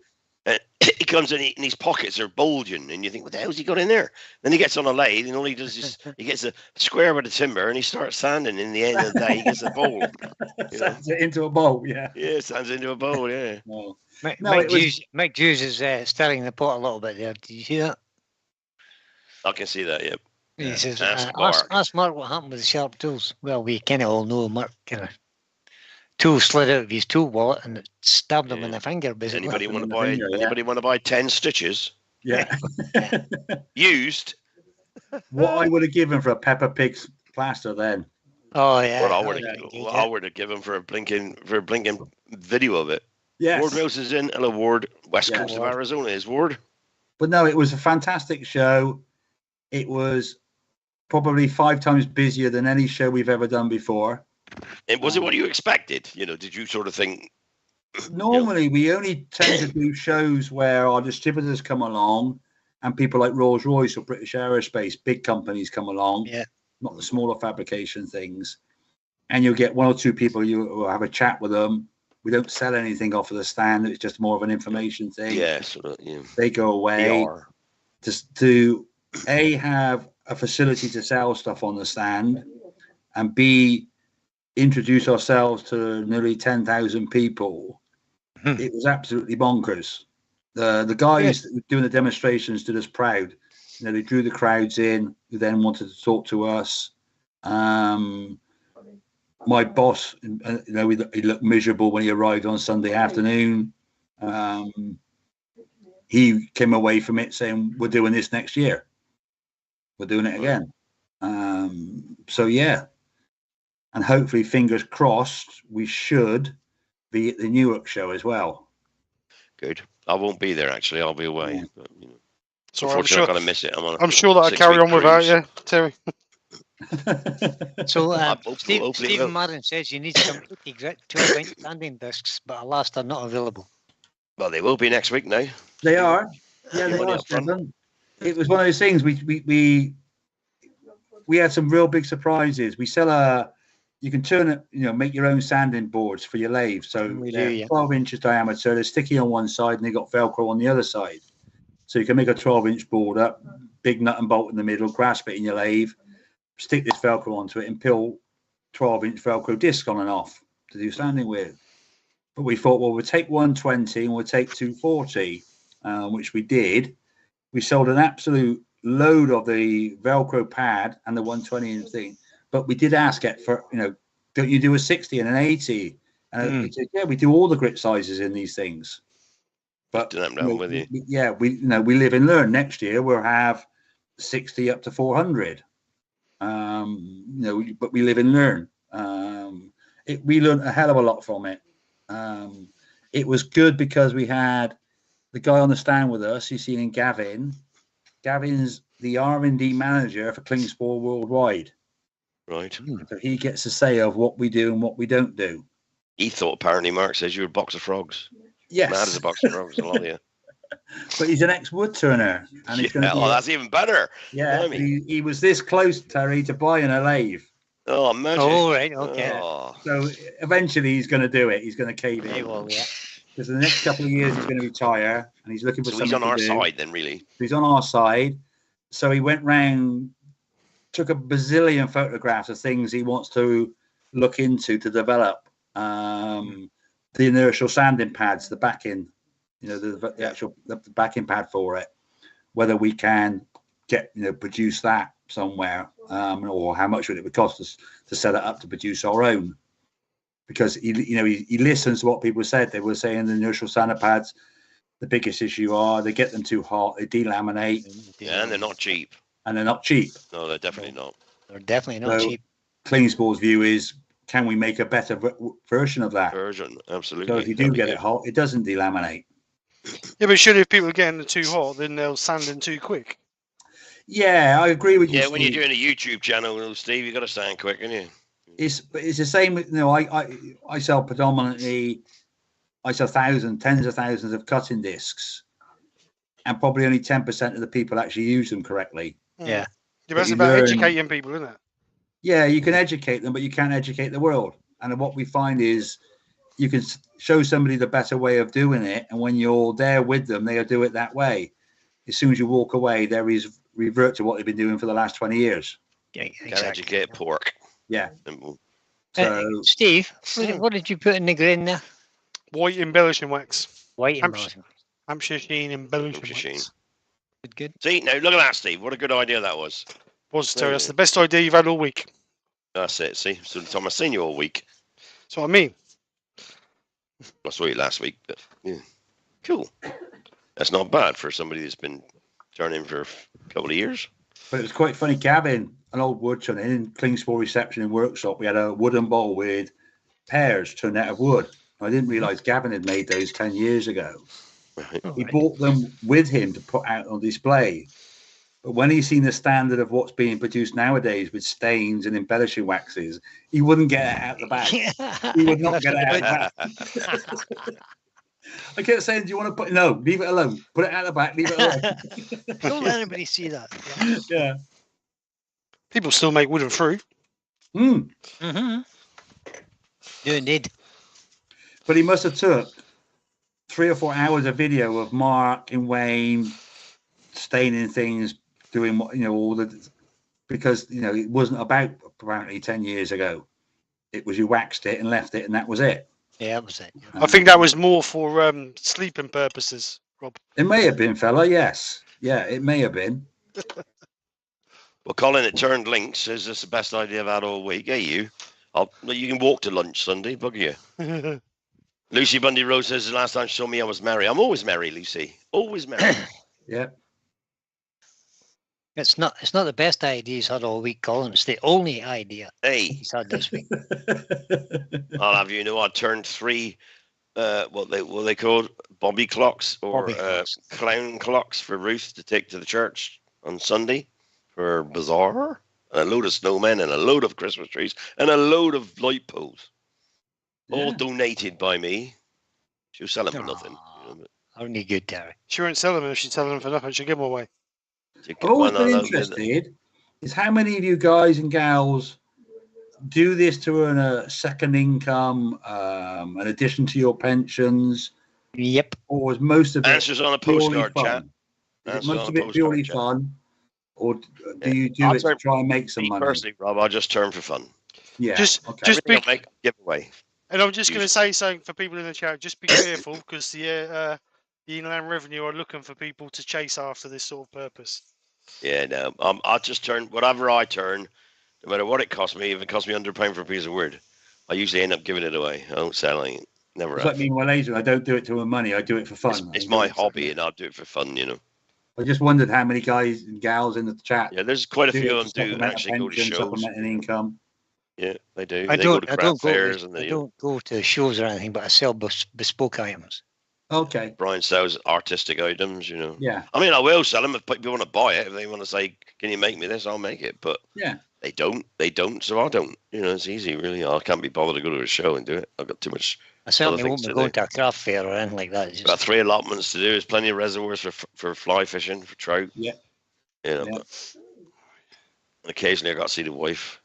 And he comes in and his pockets are bulging, and you think, what the hell's he got in there? Then he gets on a lathe, and all he does is he gets a square with the timber, and he starts sanding. In the end of the day, he gets a bowl. Sands it into a bowl, yeah. Yeah, sands into a bowl, yeah. No, Mike Hughes is stirring the pot a little bit there. Did you see that? I can see that, yeah. He says, Ask Mark. ask Mark what happened with the sharp tools. Well, we kind of all know Mark kind of tool slid out of his tool wallet and it stabbed him in the finger, basically. Anybody want to buy 10 stitches? Yeah. Used? What I would have given for a Peppa Pig's plaster then. Oh yeah. What I would have given for a blinking video of it. Yes. Ward Mills is in. Hello, Ward. West Coast of Arizona is Ward. But no, it was a fantastic show. It was probably 5 times busier than any show we've ever done before. And was it what you expected? You know, did you sort of think? Normally, we only tend to do shows where our distributors come along and people like Rolls-Royce or British Aerospace, big companies come along, not the smaller fabrication things. And you'll get 1 or 2 people, you will have a chat with them. We don't sell anything off of the stand. It's just more of an information thing. Yeah, sort of, yeah. They go away to A, have a facility to sell stuff on the stand, and B, introduce ourselves to nearly 10,000 people. It was absolutely bonkers. The guys that were doing the demonstrations did us proud. You know, they drew the crowds in who then wanted to talk to us. My boss, you know, he looked miserable when he arrived on Sunday afternoon. He came away from it saying, we're doing this next year. We're doing it again. So, yeah. And hopefully, fingers crossed, we should be at the Newark show as well. Good. I won't be there, actually. I'll be away. But, you know, so unfortunately, I'm going to miss it. I'm sure that I'll carry on without you, Terry. So, Stephen Madden says you need some 80 grit 12-inch standing discs, but alas, they're not available. Well, they will be next week now. They are. Yeah, they are. It was one of those things. We had some real big surprises. We sell you can turn it, you know, make your own sanding boards for your lathe. So they're 12 inches diameter. They're sticky on one side and they got Velcro on the other side. So you can make a 12-inch board up, big nut and bolt in the middle, grasp it in your lathe, stick this Velcro onto it and peel 12-inch Velcro disc on and off to do sanding with. But we thought, well, we'll take 120 and we'll take 240, which we did. We sold an absolute load of the Velcro pad and the 120-inch thing. But we did ask it for, you know, don't you do a 60 and an 80? And we said, yeah, we do all the grit sizes in these things. But we live and learn. Next year we'll have 60 up to 400. But we live and learn. We learned a hell of a lot from it. It was good because we had the guy on the stand with us. You've seen Gavin. Gavin's the R&D manager for Klingspor worldwide. Right. So he gets a say of what we do and what we don't do. He thought apparently Mark says you're a box of frogs. Yes. Mad as a box of frogs, a lot of you. But he's an ex-woodturner. And he's going to that's even better. Yeah, he was this close, Terry, to buying a lathe. Oh, imagine. Oh, right, okay. Oh. So eventually he's going to do it. He's going to cave in. Well, yeah. Because the next couple of years he's going to retire and he's looking for something. So he's on our side then, really. He's on our side. So he went round, took a bazillion photographs of things he wants to look into to develop. The inertial sanding pads, the backing, you know, the actual the backing pad for it. Whether we can get, you know, produce that somewhere, or how much would it cost us to set it up to produce our own. Because he listens to what people said. They were saying the inertial sander pads, the biggest issue are they get them too hot, they delaminate. Yeah, and they're not cheap. And they're not cheap. No, they're definitely not. They're definitely not cheap. Klingspor's view is, can we make a better version of that? Absolutely. So if you do get it hot, it doesn't delaminate. Yeah, but surely if people are getting it too hot, then they'll sand them too quick. Yeah, I agree with you. Yeah, when you're doing a YouTube channel, Steve, you got to stand quick, haven't you? It's the same with, you know, I sell predominantly, I sell tens of thousands of cutting discs, and probably only 10% of the people actually use them correctly. Yeah. It's about educating people, isn't it? Yeah, you can educate them, but you can't educate the world. And what we find is you can show somebody the better way of doing it, and when you're there with them, they'll do it that way. As soon as you walk away, they revert to what they've been doing for the last 20 years. Yeah, exactly. Can't educate pork. Yeah. Simple. So, Steve, what did you put in the grain there? White embellishing wax. White Hampshire, embellishing. Hampshire Sheen embellishing Hampshire wax. Sheen. Good. See, now look at that, Steve. What a good idea that was. Terry, that's the best idea you've had all week. That's it. See, so Tom, I've seen you all week. That's what I mean. I saw you last week, but yeah, cool. That's not bad for somebody that's been turning for a couple of years. but it was quite funny. Gavin, an old woodturner in Klingspor reception and workshop, we had a wooden bowl with pears turned out of wood. I didn't realise Gavin had made those 10 years ago. He bought them with him to put out on display. But when he's seen the standard of what's being produced nowadays with stains and embellishing waxes, he wouldn't get it out the bag. He would not get it out the bag. I kept saying, do you want to put... No, leave it alone. Put it out the back, leave it alone. Don't let anybody see that. Yeah. People still make wooden fruit. Mm. Mm-hmm. You indeed. But he must have took 3 or 4 hours of video of Mark and Wayne staining things, doing what, all the... Because, it wasn't about apparently 10 years ago. It was you waxed it and left it and that was it. Yeah, that was it. I think that was more for sleeping purposes, Rob. It may have been, fella, yes. Yeah, it may have been. Well, Colin, it turned links. Says this is the best idea I've had all week. Hey, you. You can walk to lunch Sunday, bugger you. Lucy Bundy Rose says the last time she saw me, I was merry. I'm always merry, Lucy. Always merry. Yeah. It's not the best idea he's had all week, Colin. It's the only idea he's had this week. I'll have you know I turned 3 what they called bobby clocks or clown clocks for Ruth to take to the church on Sunday for bazaar. A load of snowmen and a load of Christmas trees and a load of light poles. All donated by me. She was selling for nothing. Only good, Terry. She won't sell them if she's selling them for nothing. She'll give them away. I've always been interested is how many of you guys and gals do this to earn a second income, an addition to your pensions? Yep. Or is most of it answers on a postcard chat? Is most of it purely fun, or do you do it to try and make some money? Personally, Rob, I just turn for fun. Yeah. Just make giveaway. And I'm just going to say something for people in the chat. Just be careful because the Inland Revenue are looking for people to chase after this sort of purpose. Yeah, no. I just turn whatever I turn, no matter what it costs me. If it costs me £100 for a piece of wood, I usually end up giving it away. I don't sell it. Never. It's like me and my laser. I don't do it to earn money. I do it for fun. It's my hobby, and I'll do it for fun. I just wondered how many guys and gals in the chat. Yeah, there's quite a few of them do actually go to shows. Supplementing income. Yeah, they do. I go to craft fairs and I don't go to shows or anything, but I sell bespoke items. Okay. Brian sells artistic items, Yeah. I mean, I will sell them if people want to buy it. If they want to say, "Can you make me this?" I'll make it. But yeah, they don't. So I don't. It's easy, really. I can't be bothered to go to a show and do it. I've got too much. I certainly won't be going to a craft fair or anything like that. Got 3 allotments to do. There's plenty of reservoirs for fly fishing, for trout. Yeah. But occasionally I got to see the wife.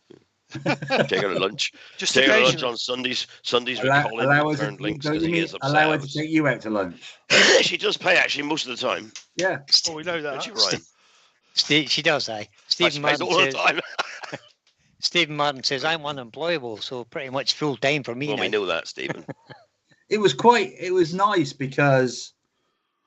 Take her to lunch. Take her to lunch on Sundays. Sundays with Colin. Allow her to take you out to lunch. She does pay actually most of the time. Yeah. Oh, we know that. Don't you, Ryan? She does, Stephen Martin all the time. Stephen Martin says I'm unemployable, so pretty much full time for me. Well, now. we know that, Stephen. It was nice because,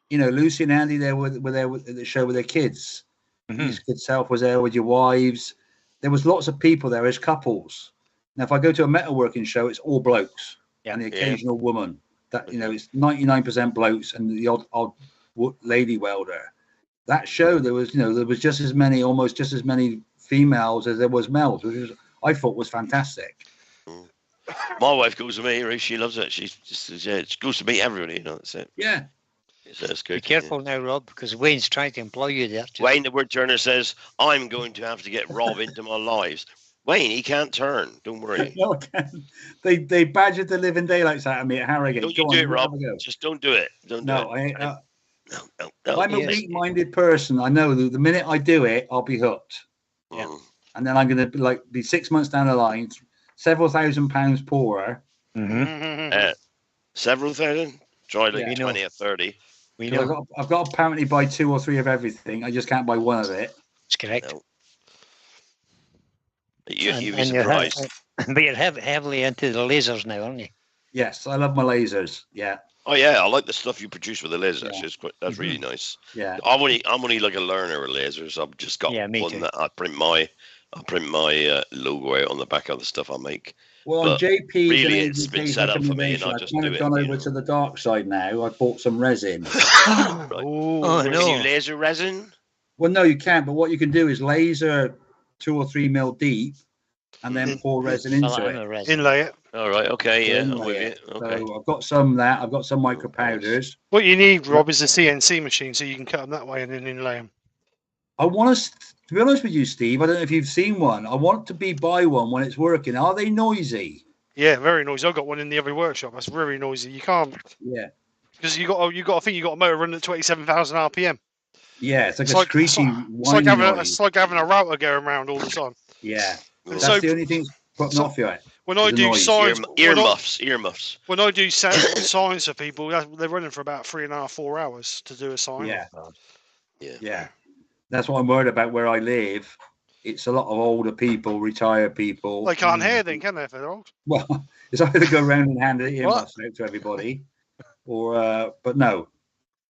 Lucy and Andy were there at the show with their kids. His good self was there with your wives. There was lots of people there as couples. Now, if I go to a metalworking show, it's all blokes and the occasional woman. That it's 99% blokes and the odd lady welder. That show, there was almost just as many females as there was males, which I thought was fantastic. My wife goes to me. She loves it. She goes to meet everybody. That's it. Yeah. That's good. Be careful now, Rob, because Wayne's trying to employ you there. Wayne, the woodturner, says, I'm going to have to get Rob into my lives. Wayne, he can't turn. Don't worry. No, I can't. They badgered the living daylights out of me at Harrogate. Don't do it, Rob. Just don't do it. Don't do it. No. I'm a weak-minded person. I know the minute I do it, I'll be hooked. Yeah. And then I'm going to be 6 months down the line, several £1,000s poorer. Mm-hmm. Several thousand? Try like Yeah. 20 or 30. We I've know. got to apparently buy 2 or 3 of everything. I just can't buy one of it. That's correct. No. You'd be And surprised. but you're heavily into the lasers now, aren't you? Yes, I love my lasers. Yeah. Oh yeah, I like the stuff you produce with the lasers. Yeah. That's really nice. Yeah. I'm only like a learner with lasers. I've just got me one too. that I print my logo out on the back of the stuff I make. Well, But JP's really, it's been set up for me, and I just do it. I've gone over to the dark side now. I bought some resin. Right. Oh Can no! you laser resin? Well, no, you can't. But what you can do is laser 2 or 3 mil deep, and then pour resin into it. Inlay it. All right. Okay. Yeah. I'm Inlay with it. you. Okay. So I've got some that. I've got some micro powders. What you need, Rob, is a CNC machine so you can cut them that way and then inlay them. I want to be honest with you, Steve. I don't know if you've seen one. I want to buy one when it's working. Are they noisy? Yeah, very noisy. I've got one in the every workshop. That's very noisy. You can't. Yeah. Because you got to think you got a motor running at 27,000 RPM. Yeah, it's like a screechy, it's like having a router going around all the time. Yeah, that's so, the only thing putting off you. When I do signs, earmuffs. When I do signs for people, they're running for about 3.5, 4 hours to do a sign. Yeah. That's what I'm worried about. Where I live, it's a lot of older people, retired people. They can't hear then, can they? If they're old. Well, it's either to go around and hand the earmuffs out to everybody, or but no.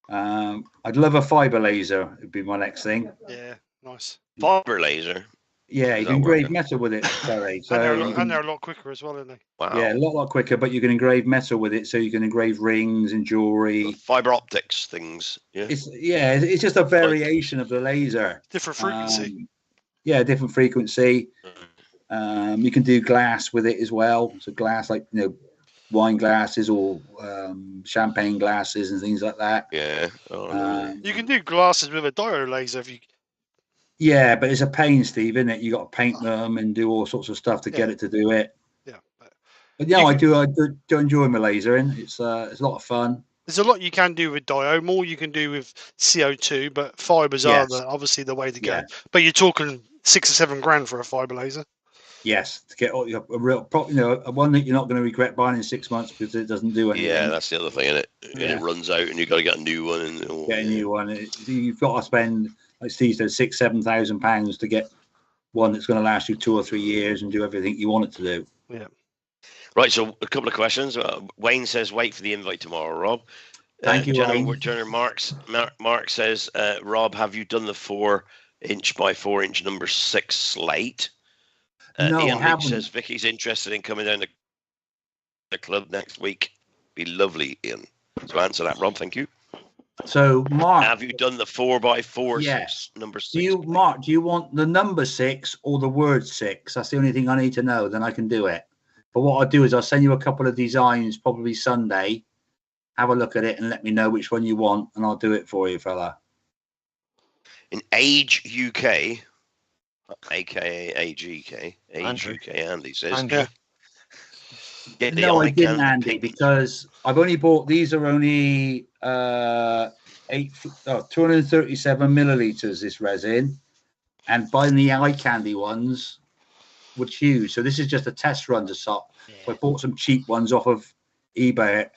I'd love a fiber laser. It'd be my next thing. Yeah, nice. Fiber laser. Yeah, you can engrave metal with it, Terry. So and they're a lot quicker as well, aren't they? Wow. Yeah, a lot quicker, but you can engrave metal with it, so you can engrave rings and jewelry. Fiber optics things. Yeah. It's just a variation of the laser. Different frequency. Different frequency. You can do glass with it as well. So glass, like wine glasses or champagne glasses and things like that. Yeah. You can do glasses with a diode laser if you. Yeah, but it's a pain, Steve, isn't it? You got to paint them and do all sorts of stuff to get it to do it. Yeah. But yeah, I do enjoy my lasering. It's a lot of fun. There's a lot you can do with diode, more you can do with CO2, but fibers are obviously the way to go. Yeah. But you're talking 6 or 7 grand for a fiber laser. Yes, to get a real, one that you're not going to regret buying in 6 months because it doesn't do anything. Yeah, that's the other thing, isn't it? Yeah. It runs out and you've got to get a new one. Get a new one. You've got to spend, like Steve said, £6,000-7,000 to get one that's going to last you 2 or 3 years and do everything you want it to do. Yeah. Right, so a couple of questions. Wayne says, wait for the invite tomorrow, Rob. Thank you, Wayne. Woodturner Mark says, Rob, have you done the 4" by 4" number 6 slate? No, Ian I haven't. says Vicky's interested in coming down to the club next week. Be lovely, Ian. So answer that, Rob. Thank you. So, Mark, have you done the 4x4? Yes. Number 6. Do you want the number 6 or the word 6? That's the only thing I need to know. Then I can do it. But what I'll do is I'll send you a couple of designs, probably Sunday. Have a look at it and let me know which one you want, and I'll do it for you, fella. In Age UK, aka AGK, Age UK, Andy says. No, I didn't, Andy, because I've only bought, these are only 237 milliliters, this resin, and buying the eye candy ones would huge. So this is just a test run to stop. Yeah. So I bought some cheap ones off of eBay.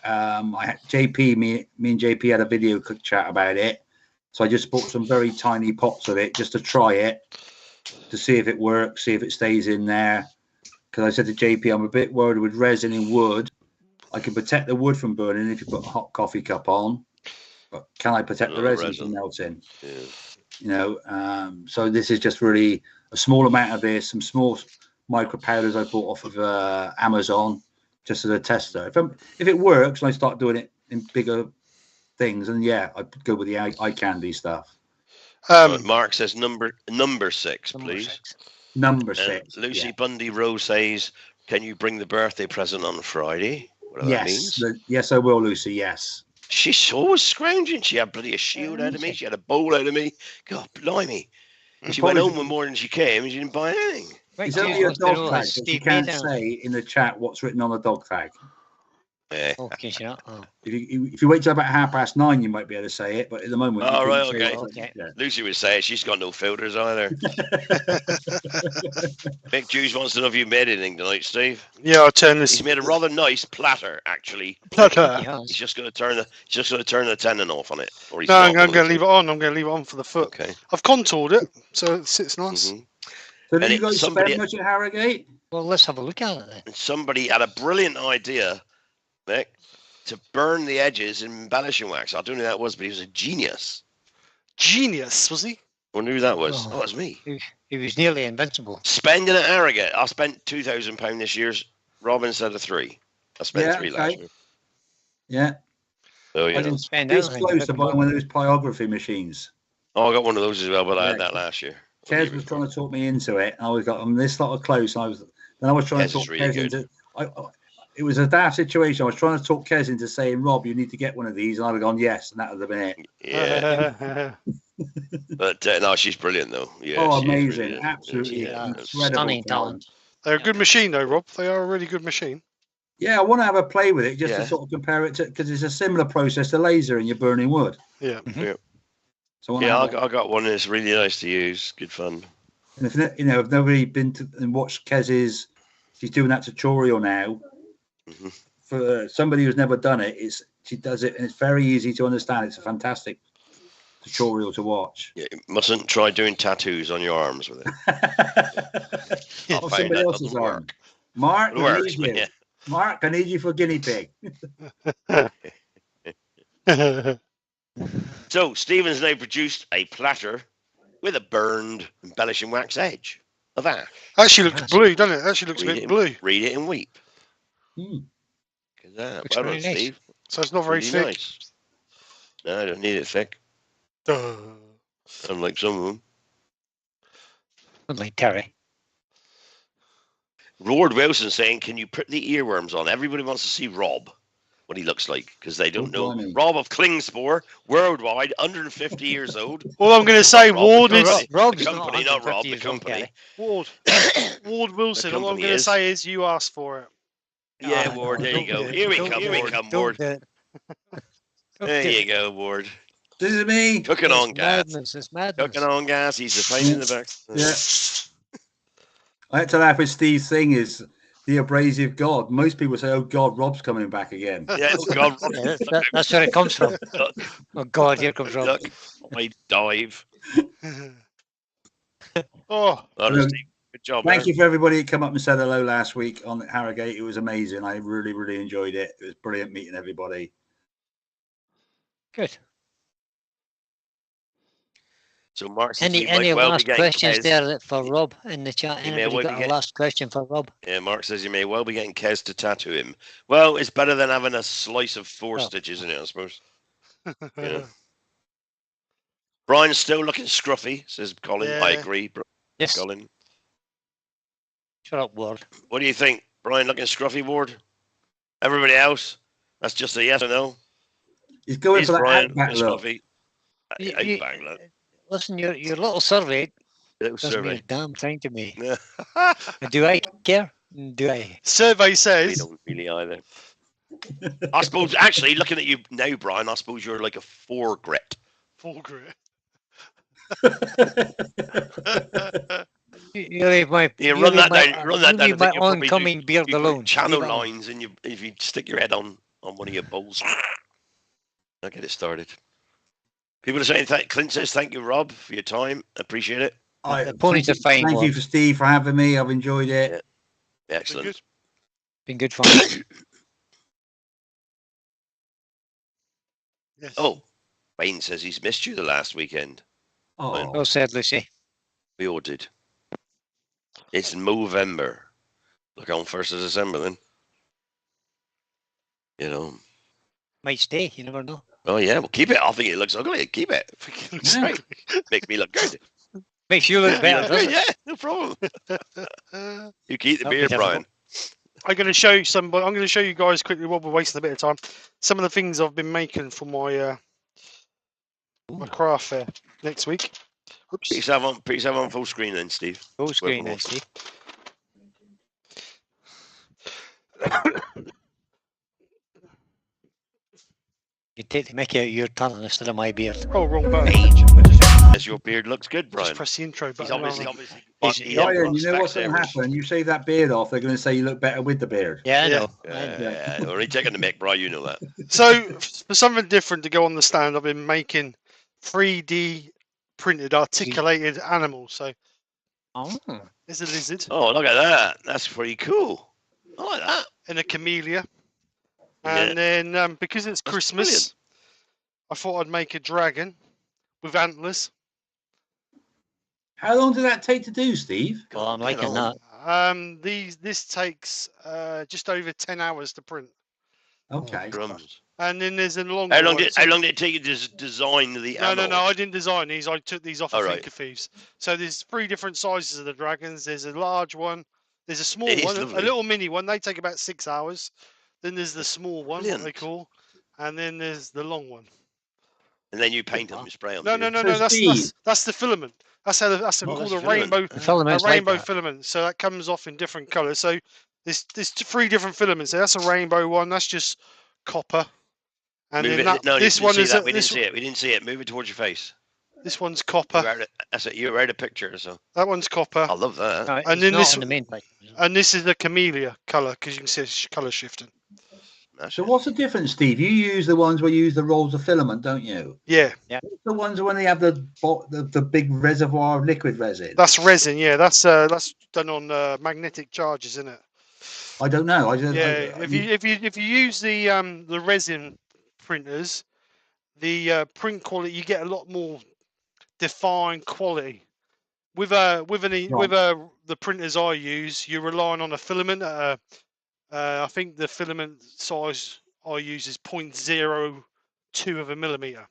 Me and JP had a video chat about it. So I just bought some very tiny pots of it just to try it, to see if it works, see if it stays in there. Because I said to JP, I'm a bit worried with resin and wood. I can protect the wood from burning if you put a hot coffee cup on, but can I protect the resin from melting? Yeah. So this is just really a small amount of this, some small micro powders I bought off of Amazon, just as a tester. If it works and I start doing it in bigger things, and I'd go with the eye candy stuff. Mark says number 6, please. Number 6. Lucy Bundy Rose says, can you bring the birthday present on Friday? Whatever that means. Yes, I will, Lucy. Yes. She's always scrounging. She had bloody a shield out of me. She had a bowl out of me. God, blimey. She went home one morning, she came and she didn't buy anything. Is that your dog tag? You can't say in the chat what's written on the dog tag. Yeah. Okay, sure. Oh. If you wait till about 9:30, you might be able to say it. But at the moment, Oh, you right, couldn't say okay. it. Yeah. Lucy would say it. She's got no filters either. Mick Hughes wants to know if you made anything tonight, Steve. Yeah, I'll turn this. He's made a rather nice platter, actually. Platter. He's just going to turn the tendon off on it, or he's No, not. I'm going to leave it on. I'm going to leave it on for the foot. Okay. I've contoured it, so it sits nice. Mhm. So, do And you guys somebody- spend much at Harrogate? Well, let's have a look at it then. And somebody had a brilliant idea, Mick, to burn the edges in embellishing wax. I don't know who that was, but he was a genius. Genius, was he? I wonder who that was. Oh. That was me. He was nearly invincible. Spending at Harrogate. I spent £2,000 this year, Rob, instead of 3. I spent 3 last year. Yeah. So, I you know. didn't spend this anything. close to buying one of those pyography machines. Oh, I got one of those as well, but I had Yeah. that last year. Kez was trying to talk me into it. I was got them this lot of close. And I was trying Kez to talk is really Kez good. into. It was a daft situation. I was trying to talk Kez into saying, "Rob, you need to get one of these," and I'd have gone yes, and that would have been it. Yeah. But no, she's brilliant, though. Yeah, Oh, she's amazing. really- Absolutely yeah, Stunning talent. They're a good machine, though, Rob. They are a really good machine. Yeah, I want to have a play with it just Yeah. to sort of compare it to, because it's a similar process to laser and you're burning wood. Yeah. So I wanna Yeah, have I got one that's really nice to use. Good fun. and if if nobody been to and watched Kez's, she's doing that tutorial now. Mhm. For somebody who's never done it, she does it and it's very easy to understand. It's a fantastic tutorial to watch. Yeah, you mustn't try doing tattoos on your arms with it. I'll Or find somebody that else's doesn't arm. work. Mark, It I works, need but you. yeah. Mark, I need you for guinea pig. So Stephen's now produced a platter with a burned embellishing wax edge of ash. Actually looks blue, doesn't it? Actually looks a bit blue. Read it and weep. Hmm. Look at that. Looks Well done, very nice. Steve. So it's not very Really thick. nice. No, I don't need it thick. Unlike some of them. Like Terry. Lord Wilson saying, "Can you put the earworms on?" Everybody wants to see Rob, what he looks like, because they don't know. blimey. Rob of Klingspor, worldwide, 150 years old. All I'm going to say, Rob, Ward the is company. Rob's The company, not Rob, the 150 years old, company. Terry. Ward Wilson. All I'm company going to is. say is you asked for it. Yeah, Ah, Ward, no, there you don't go. do it. Here we Don't come, do here it. we come, Don't Ward. do it. Don't There do you it. go, Ward. This is me. Cooking It's on gas. madness. It's madness. Cooking on gas. He's a pain in the back. Yeah. I had to laugh with Steve's thing is the abrasive god. Most people say, "Oh God, Rob's coming back again." Yeah, oh God. Yeah, that's where it comes from. Oh God, here comes Rob. Look, I dive. Oh, Well done, Steve. Good job, Thank man. you for everybody that came up and said hello last week on Harrogate. It was amazing. I really, really enjoyed it. It was brilliant meeting everybody. Good. So Mark says Any you might well be last getting questions Kez. there for Rob in the chat? He may Anybody well got be a last question for Rob? Yeah, Mark says you may well be getting Kez to tattoo him. Well, it's better than having a slice of 4 Oh. stitches in it, I suppose. Yeah. Brian's still looking scruffy, says Colin. I Yeah. agree, Yes. Colin. Shut up, Ward. What do you think? Brian looking scruffy, Ward? Everybody else? That's just a yes or no. He's going He's for that Brian outback looking look. scruffy. You- Outback look. Listen, your little survey Little doesn't mean a survey. damn thing to me. Yeah. Do I care? Do I? survey We says. don't really either. I suppose, actually, looking at you now, Brian, I suppose you're like a 4 grit. Full grit. You leave my. Yeah, you run leave that my, down. Run that you down. leave I my think you'll probably oncoming beard you could alone. channel Leave it alone. lines, and if you stick your head on one of your bowls, I'll get it started. People are saying, Clint says, "Thank you, Rob, for your time. Appreciate it." The ponies are fine. Thank you Ward. for Steve for having me. I've enjoyed it. Yeah. Excellent. Good. Been good fun. Yes. Oh, Wayne says he's missed you the last weekend. Oh, Well said, Lucy. We all did. It's Movember. Look on 1st of December then. You know. Might stay. You never know. Oh yeah, well keep it. I think it looks ugly. Keep it. Yeah. Right. Make me look good. Makes you look better, doesn't it? Yeah, no problem. You keep the That'll be beer, Brian. I'm going to show you I'm going to show you guys quickly while we're wasting a bit of time. Some of the things I've been making for my my craft fair next week. Oops. Put yourself on full screen then, Steve. Full screen, more. then, Steve. take the mickey out of your tunnel instead of my beard. Oh, wrong button. As your beard looks good, Brian. Just press the intro He's button. obviously. Brian, you know what's going to happen? You shave that beard off, they're going to say you look better with the beard. Yeah, I Yeah. know. Yeah, already taking the mick, Brian. You know that. So, for something different to go on the stand, I've been making 3D printed articulated animals. So, Oh. there's a lizard Oh, look at that. That's pretty cool. I like that. and a camellia. Yeah. And then, because it's That's Christmas, brilliant. I thought I'd make a dragon with antlers. How long did that take to do, Steve? Well, I'm liking on. that. This takes just over 10 hours to print. Okay. Drums. And then there's a long How long one. did it take you to design the No, animal? I didn't design these. I took these off of right. Thieves. So there's 3 different sizes of the dragons. There's a large one. There's a small It is one, a lovely. little mini one. They take about 6 hours. Then there's the small one, what they Brilliant. call, and then there's the long one. And then you paint them, you spray them. No, do you? no, no, So no. Steve- That's the filament. That's how Oh, called that's a the filament. rainbow. The filament's A rainbow like that. filament. So that comes off in different colours. So there's 3 different filaments. So that's a rainbow one. That's just copper. And Move then it. No, this you one didn't is see that. We this, didn't see it. We didn't see it. Move it towards your face. this one's You copper. were out that's it. You were out a picture, so That one's copper. I love that. No, And it's then not this- on the main page. And this is the camellia colour because you can see it's colour shifting. That's So it. what's the difference, Steve? You use the ones where you use the rolls of filament, don't you? Yeah, The ones when they have the big reservoir of liquid resin. that's resin. Yeah, that's done on magnetic charges, isn't it? I don't know. Yeah, if you use the resin printers, the print quality you get a lot more defined quality. With the printers I use, you're relying on a filament. I think the filament size I use is 0.02 of a millimeter.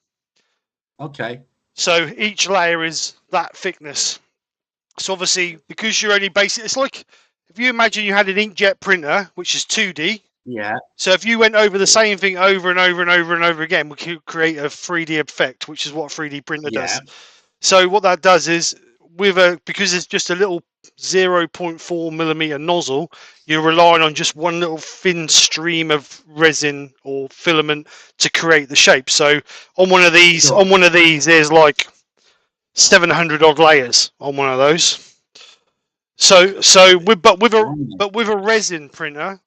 Okay. So each layer is that thickness. So obviously, because you're only basing, it's like if you imagine you had an inkjet printer, which is 2D. Yeah. So if you went over the same thing over and over and over and over again, we could create a 3D effect, which is what a 3D printer does. So what that does is, because it's just a little 0.4 millimeter nozzle, you're relying on just one little thin stream of resin or filament to create the shape. So on one of these, Sure. there's like 700 odd layers on one of those. But with a resin printer,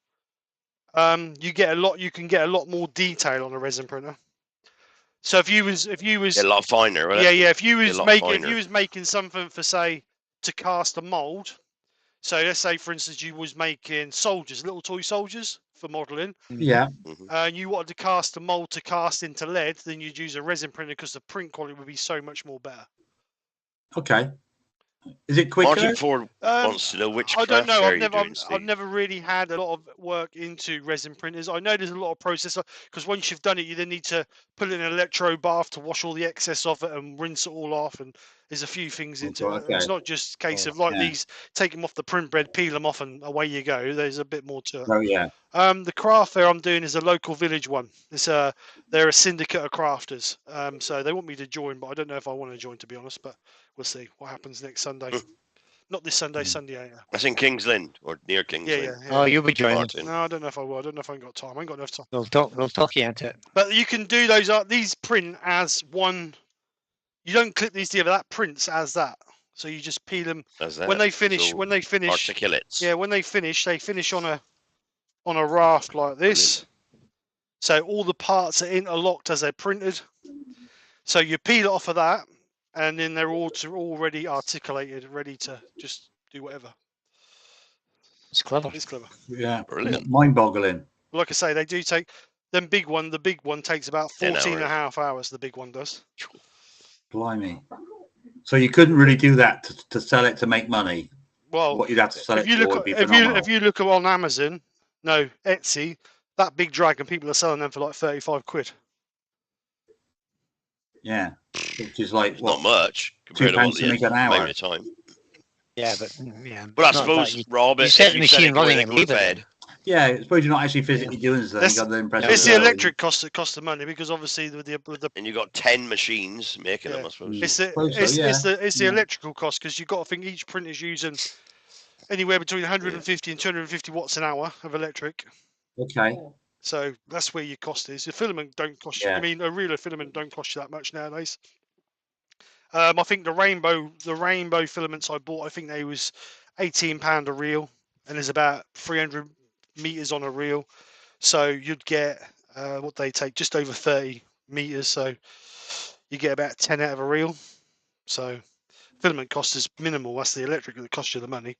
you can get a lot more detail on a resin printer. So if you was Get a lot finer, right? yeah, if you Be a was lot making finer. something for, say, to cast a mold. So let's say, for instance, you was making soldiers, little toy soldiers for modelling, Yeah. Mhm. and you wanted to cast a mold to cast into lead, then you'd use a resin printer because the print quality would be so much more better. Okay. Is it quicker? Martin Ford wants to know which I don't know. craft fair you're doing, I've Steve. never really had a lot of work into resin printers. I know there's a lot of process because once you've done it, you then need to put it in an electro bath to wash all the excess off it and rinse it all off. And there's a few things into it. okay. It's not just a case of like yeah. these, take them off the print bread, peel them off, and away you go. There's a bit more to it. Oh yeah. The craft fair I'm doing is a local village one. They're a syndicate of crafters. So they want me to join, but I don't know if I want to join, to be honest. But we'll see what happens next Sunday. Not this Sunday, Sunday. Yeah. That's in Kings Lynn or near Kings Yeah, Lynn. yeah. Oh, you'll be joining. Martin. No, I don't know if I will. I don't know if I ain't got time. I ain't got enough time. We'll talk you into it. But you can do these print as one. You don't clip these together. That prints as that. So you just peel them That's that. when they finish. So, When they finish, articulates. yeah. When they finish on a raft like this. So all the parts are interlocked as they're printed. So you peel it off of that, and then they're already articulated, ready to just do whatever. It's clever. It's clever. Yeah. Brilliant. Mind-boggling. Like I say, they do take them big one. The big one takes about 10 14 and a half hours. The big one does. Blimey. So you couldn't really do that to sell it to make money. Well, What you'd have to sell if it you for look would be if phenomenal. you look on Amazon, no Etsy, that big dragon, people are selling them for like 35 quid. Yeah. Which is like It's what? not much compared to £2 what to make an hour. amount of time. Yeah, but yeah. But I not suppose, that you- Rob, you if set the you machine it where running they and go to leave it bed, Yeah, I suppose you're not actually physically doing anything. That's- You got the impression. It's the no. electric cost that costs the money because obviously with the and you got 10 machines making them, Yeah. I suppose. it's the suppose so, it's the Yeah. electrical cost because you've got to think each printer's using anywhere between 150 and 250 watts an hour of electric. Okay. So that's where your cost is. The filament don't cost you. I mean, a real filament don't cost you that much nowadays. I think the rainbow filaments I bought, I think they was £18 a reel, and there's about 300 meters on a reel. So you'd get what they take, just over 30 meters. So you get about 10 out of a reel. So filament cost is minimal. That's the electric that costs you the money.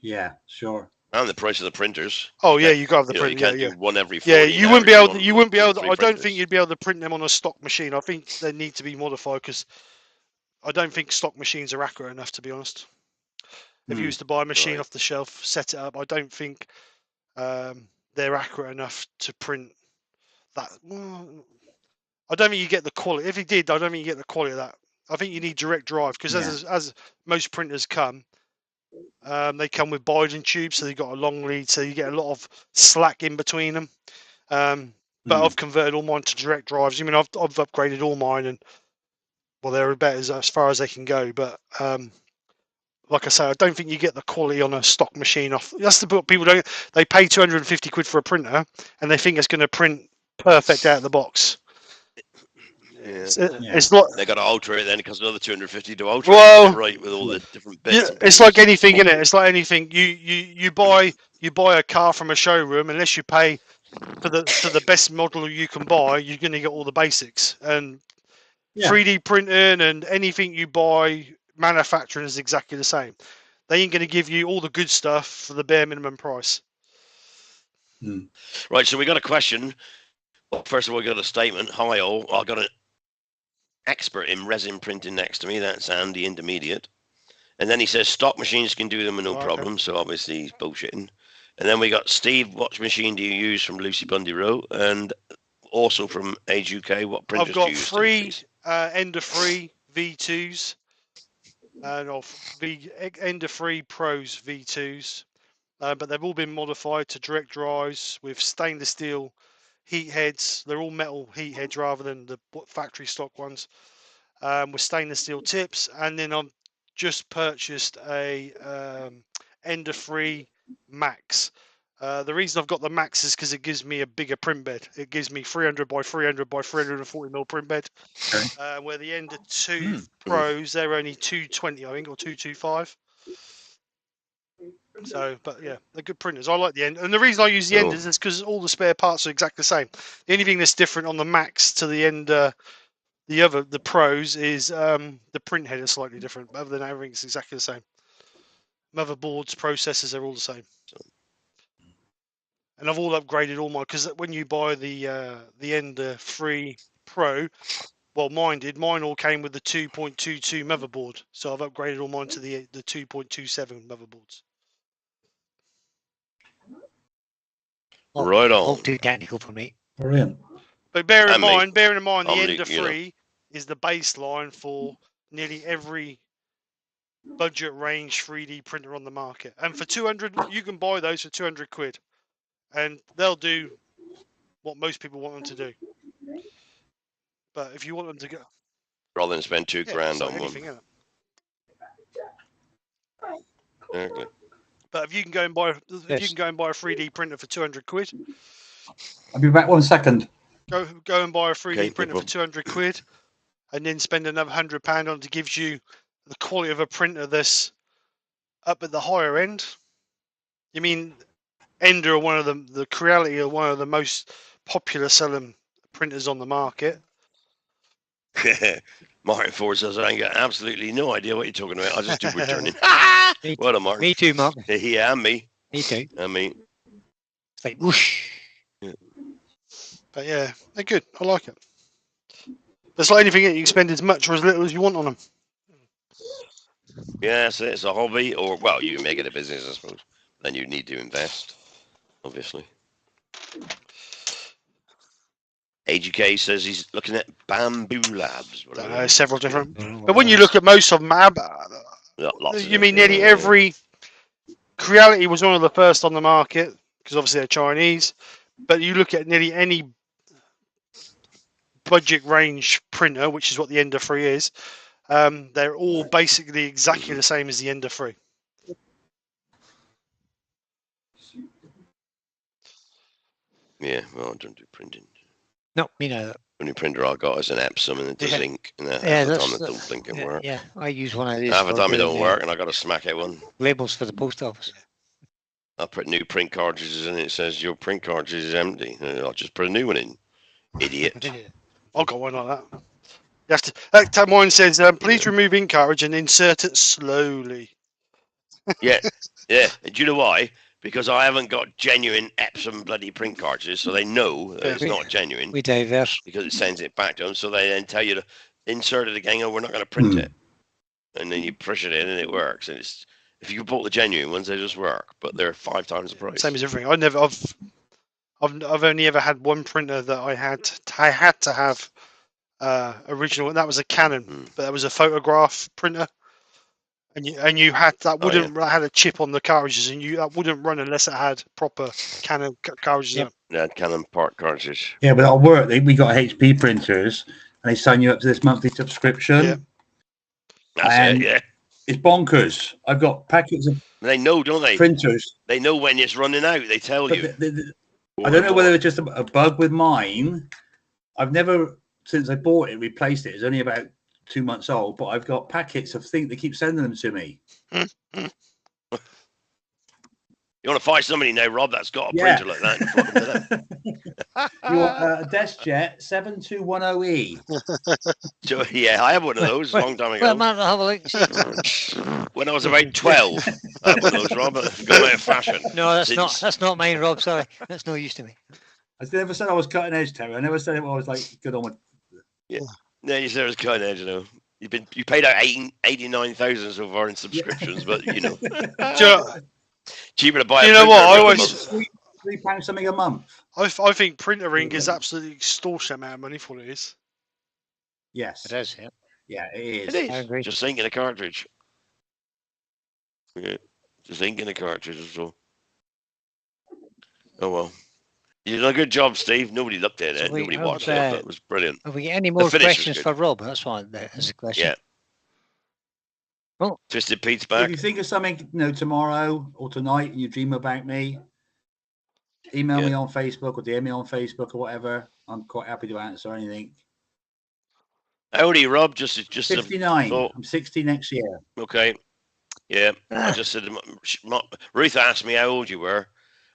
Yeah, sure. And the price of the printers. Oh yeah, you got to have the printer. You can't do one every 40. Yeah, you wouldn't be able. You wouldn't be able. I don't printers. think you'd be able to print them on a stock machine. I think they need to be modified because I don't think stock machines are accurate enough, to be honest. If you used to buy a machine off the shelf, set it up, I don't think they're accurate enough to print that. Well, I don't think you get the quality. If you did, I don't think you get the quality of that. I think you need direct drive because as most printers come, they come with binding tubes, so they've got a long lead, so you get a lot of slack in between them. But I've converted all mine to direct drives. I mean, I've upgraded all mine, and well, they're about as far as they can go. But like I say, I don't think you get the quality on a stock machine off. That's the book people don't. They pay 250 quid for a printer, and they think it's going to print perfect out of the box. It's not. They got to alter it then because another 250 to alter it right with all the different bits. Yeah, it's like anything, innit? It's like anything. You buy a car from a showroom, unless you pay for the best model you can buy, you're going to get all the basics. And 3D printing and anything you buy, manufacturing is exactly the same. They ain't going to give you all the good stuff for the bare minimum price. Right, so we got a question. Well, first of all, we got a statement. Hi all, I got an expert in resin printing next to me. That's Andy Intermediate. And then he says stock machines can do them with no problem. So obviously he's bullshitting. And then we got Steve, what machine do you use from Lucy Bundy Row? And also from Age UK, what printers do you use? I've got 3 Ender 3 V2s and Ender 3 Pros V2s. But they've all been modified to direct drives with stainless steel heat heads. They're all metal heat heads rather than the factory stock ones, with stainless steel tips. And then I've just purchased a Ender 3 Max. The reason I've got the Max is because it gives me a bigger print bed. It gives me 300 by 300 by 340mm print bed. Where the Ender 2 Pros, they're only 220, I think, or 225. So, but yeah, they're good printers. I like the Ender, and the reason I use the Enders is because all the spare parts are exactly the same. The only thing that's different on the Max to the Ender, the Pros, is the print head is slightly different. But other than that, everything's exactly the same. Motherboards, processors, they're all the same. And I've all upgraded all mine because when you buy the Ender 3 Pro, well, mine all came with the 2.22 motherboard, so I've upgraded all mine to the 2.27 motherboards. Right on. All too technical for me. Brilliant. But bearing in mind, the Ender 3 is the baseline for nearly every budget range 3D printer on the market. And for 200, you can buy those for 200 quid. And they'll do what most people want them to do. But if you want them to go... Rather than spend $2,000 on anything, one. Okay. But if you can go and buy a 3D printer for 200 quid, I'll be back 1 second. Go and buy a 3D printer for 200 quid, and then spend another £100 on it. Gives you the quality of a printer that's up at the higher end. You mean Ender are one of the Creality are one of the most popular selling printers on the market. Martin Ford says, I ain't got absolutely no idea what you're talking about. I just do woodturning. Well done, Martin. Me too, Mark. Yeah, and me. Me too. And me. It's like whoosh. Yeah. But yeah, they're good. I like it. It's like anything, you can spend as much or as little as you want on them. Yeah, so it's a hobby, or, well, you can make it a business, I suppose. Then you need to invest, obviously. AGK says he's looking at Bamboo Labs. Several different. But when you look at most of them, you mean nearly every... Creality was one of the first on the market, because obviously they're Chinese. But you look at nearly any budget range printer, which is what the Ender 3 is, they're all basically exactly the same as the Ender 3. Yeah, well, I don't do printing. No, me neither. The only printer I got is an Epsom and it does ink, and half the time it don't blinking work. Yeah, I use one of these. Half the time it don't work, and I got to smack out one. Labels for the post office. I put new print cartridges in, it says your print cartridge is empty. I'll just put a new one in. Idiot. I've got one like that. You have to. That mine says, please remove ink cartridge and insert it slowly. Yeah, yeah. And do you know why? Because I haven't got genuine Epsom bloody print cartridges, so they know that it's not genuine. We diverse. Because it sends it back to them, so they then tell you to insert it again, or we're not going to print it. And then you push it in and it works. And it's, if you bought the genuine ones, they just work, but they're 5 times the price. Same as everything. I've only ever had one printer that I had to have original, and that was a Canon, but that was a photograph printer. And you had that wouldn't had a chip on the cartridges, and that wouldn't run unless it had proper Canon cartridges. Yep. Yeah, Canon part cartridges. Yeah, but at work we got HP printers, and they sign you up to this monthly subscription. Yeah. That's it. Yeah. It's bonkers. I've got packets of. They know, don't they? Printers. They know when it's running out. They tell you. I don't know whether it's just a bug with mine. I've never, since I bought it, replaced it. It's only about 2 months old, but I've got packets of things. They keep sending them to me. You want to find somebody now, Rob, that's got a printer like that? You want a DeskJet 7210E? So, yeah, I have one of those a long time ago. Well, man, have a look. When I was about 12, I had one of those, Rob. Gone out of fashion. No, that's not mine, Rob. Sorry, that's no use to me. I never said I was cutting edge, Terry. I never said it was like good on. Yeah, no, you said it was cutting edge. You know, you paid out 89,000 so far in subscriptions, but you know, cheaper to buy. You know what? I always £3 something a month. I think printer ink is absolutely extortionate amount of money for what it is. Yes, it is. Yeah, yeah, it is. It is. I agree. Just ink in a cartridge. Yeah, just ink in a cartridge. So, oh well. You did a good job, Steve. Nobody looked at it. Nobody watched it, but it was brilliant. Have we got any more questions for Rob? That's one. That is a question. Yeah. Oh. Twisted Pete's back. If you think of something, tomorrow or tonight, and you dream about me, email me on Facebook or DM me on Facebook or whatever. I'm quite happy to answer anything. How old are you, Rob? Just 59. I'm 60 next year. Okay. Yeah. I just said, Ruth asked me how old you were.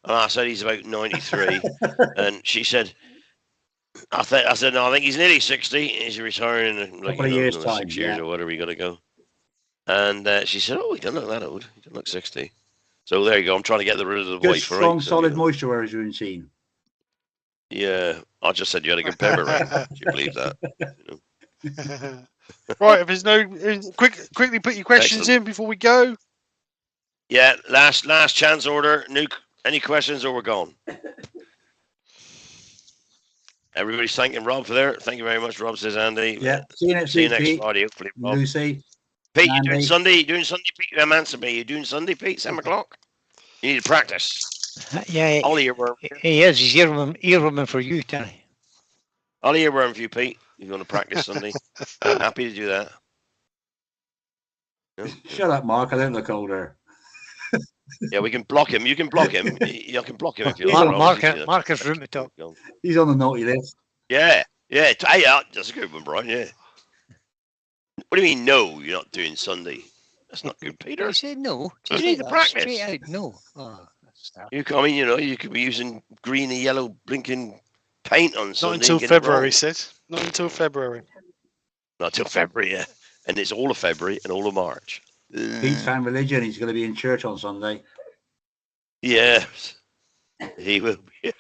And I said he's about 93, and she said, I said no, I think he's nearly 60. He's retiring in like years 6 years or whatever. You got to go. And she said, "Oh, he doesn't look that old. He doesn't look 60." So there you go. I'm trying to get rid of the good, voice. Strong, solid moisturizer in Sheen. Yeah, I just said you had a good pepper ring. Do you believe that? You know? Right. If there's no quickly put your questions in before we go. Yeah, last chance order. Any questions or we're gone? Everybody's thanking Rob for there. Thank you very much, Rob, says Andy. Yeah. See you next Friday, hopefully, Rob. Lucy. Pete, you doing Sunday? You doing Sunday, Pete? Answer me. You doing Sunday, Pete? 7 o'clock? You need to practice. Yeah. All earworm. He is. He's earworm for you, Danny. All earworm for you, Pete. You're going to practice Sunday. I'm happy to do that. No? Shut up, Mark. I don't look older. Yeah, we can block him. You can block him. You can block him if you like. Marcus room to talk. He's on the naughty list. Yeah. Hey, that's a good one, Brian. Yeah. What do you mean, no, you're not doing Sunday? That's not good, Peter. I said no. You need to practice. Straight out, no. Oh, you could be using green and yellow blinking paint on Sunday. Not until February, Sid. Not until February. Not until February, yeah. And it's all of February and all of March. Pete's found religion. He's going to be in church on Sunday. Yes, he will be.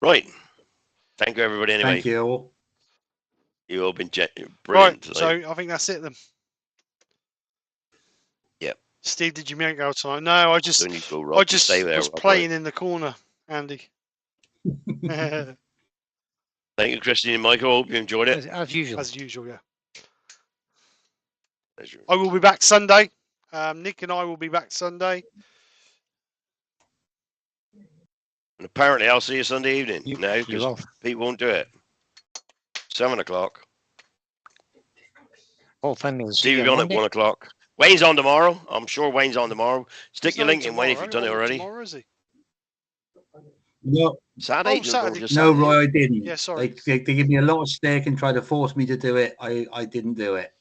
Right. Thank you, everybody. Anyway, thank you. You all been brilliant. Right. Tonight. So I think that's it then. Yep. Steve, did you make out tonight? No, I just was playing in the corner, Andy. Thank you, Christine and Michael. Hope you enjoyed it. As usual. As usual, yeah. I will be back Sunday. Nick and I will be back Sunday. And apparently, I'll see you Sunday evening. No, because Pete won't do it. 7 o'clock. Whole family will Steve will be on at 1 o'clock. Wayne's on tomorrow. I'm sure Wayne's on tomorrow. Stick your link in, Wayne, if you've done it already. Tomorrow, is he? No, Saturday? Oh, Saturday. Just no, Saturday? Roy, I didn't. Yeah, sorry. They give me a lot of stick and try to force me to do it. I didn't do it.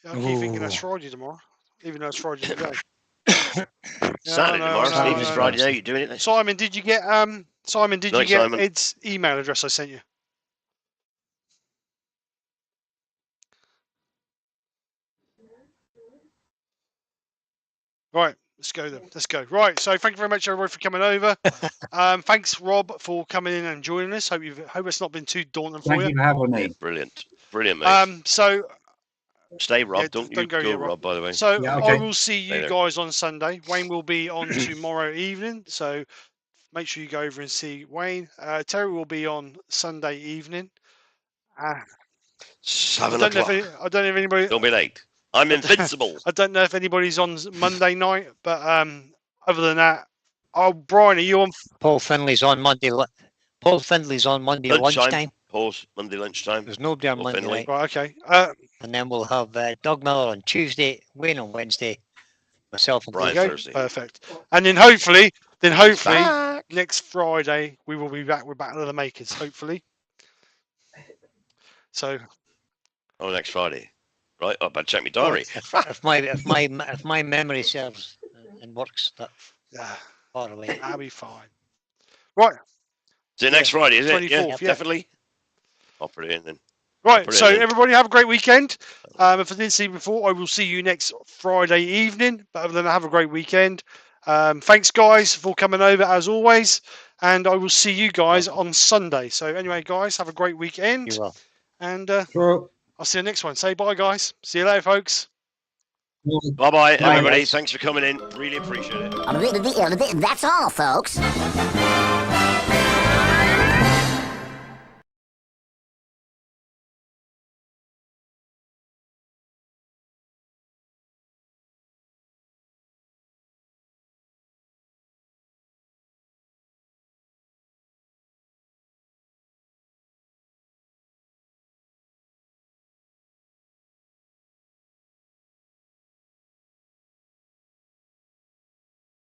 I keep thinking that's Ooh. Friday tomorrow, even though it's Friday today. Saturday no, tomorrow, no, Steve. no, It's no. Friday night. You're doing it then? Simon, did you get Simon? Did you Night, get Simon. Ed's email address I sent you? Right, let's go then. Let's go. Right, so thank you very much, everybody, for coming over. Thanks, Rob, for coming in and joining us. Hope it's not been too daunting for Thank you for having Yeah, me. brilliant. Brilliant, mate. So Stay, Rob. yeah, don't don't you go go, yet, Rob, by the way. So Yeah, I okay. will see Stay you there. guys on Sunday. Wayne will be on tomorrow evening, so make sure you go over and see Wayne. Terry will be on Sunday evening. I 7 don't know o'clock. I don't know if anybody. Don't be late. I'm invincible. I don't know if anybody's on Monday night, but other than that, Brian, are you on? Paul Finley's on Monday. Paul Finley's on Monday at lunchtime. Paul's Monday lunchtime. There's nobody on Paul Monday Finley. night. Right, okay. And then we'll have Doug Miller on Tuesday, Wayne on Wednesday, myself on Brian There you Thursday. go. Perfect. And then hopefully Back. next Friday we will be back with Battle of the Makers. Hopefully. So. Oh, next Friday. Right. I better check my diary. If my memory serves and works that far away. That'll be fine. Right. Is it next Friday, is it? 24th, Yeah, yeah. definitely. I'll put it in then. Right, Put it so in. everybody have a great weekend. If I didn't see you before, I will see you next Friday evening. But other than that, have a great weekend. Thanks, guys, for coming over as always. And I will see you guys on Sunday. So anyway, guys, have a great weekend. You will. And Sure. I'll see you next one. Say bye, guys. See you later, folks. Bye-bye, everybody. guys. Thanks for coming in. Really appreciate it. That's all, folks.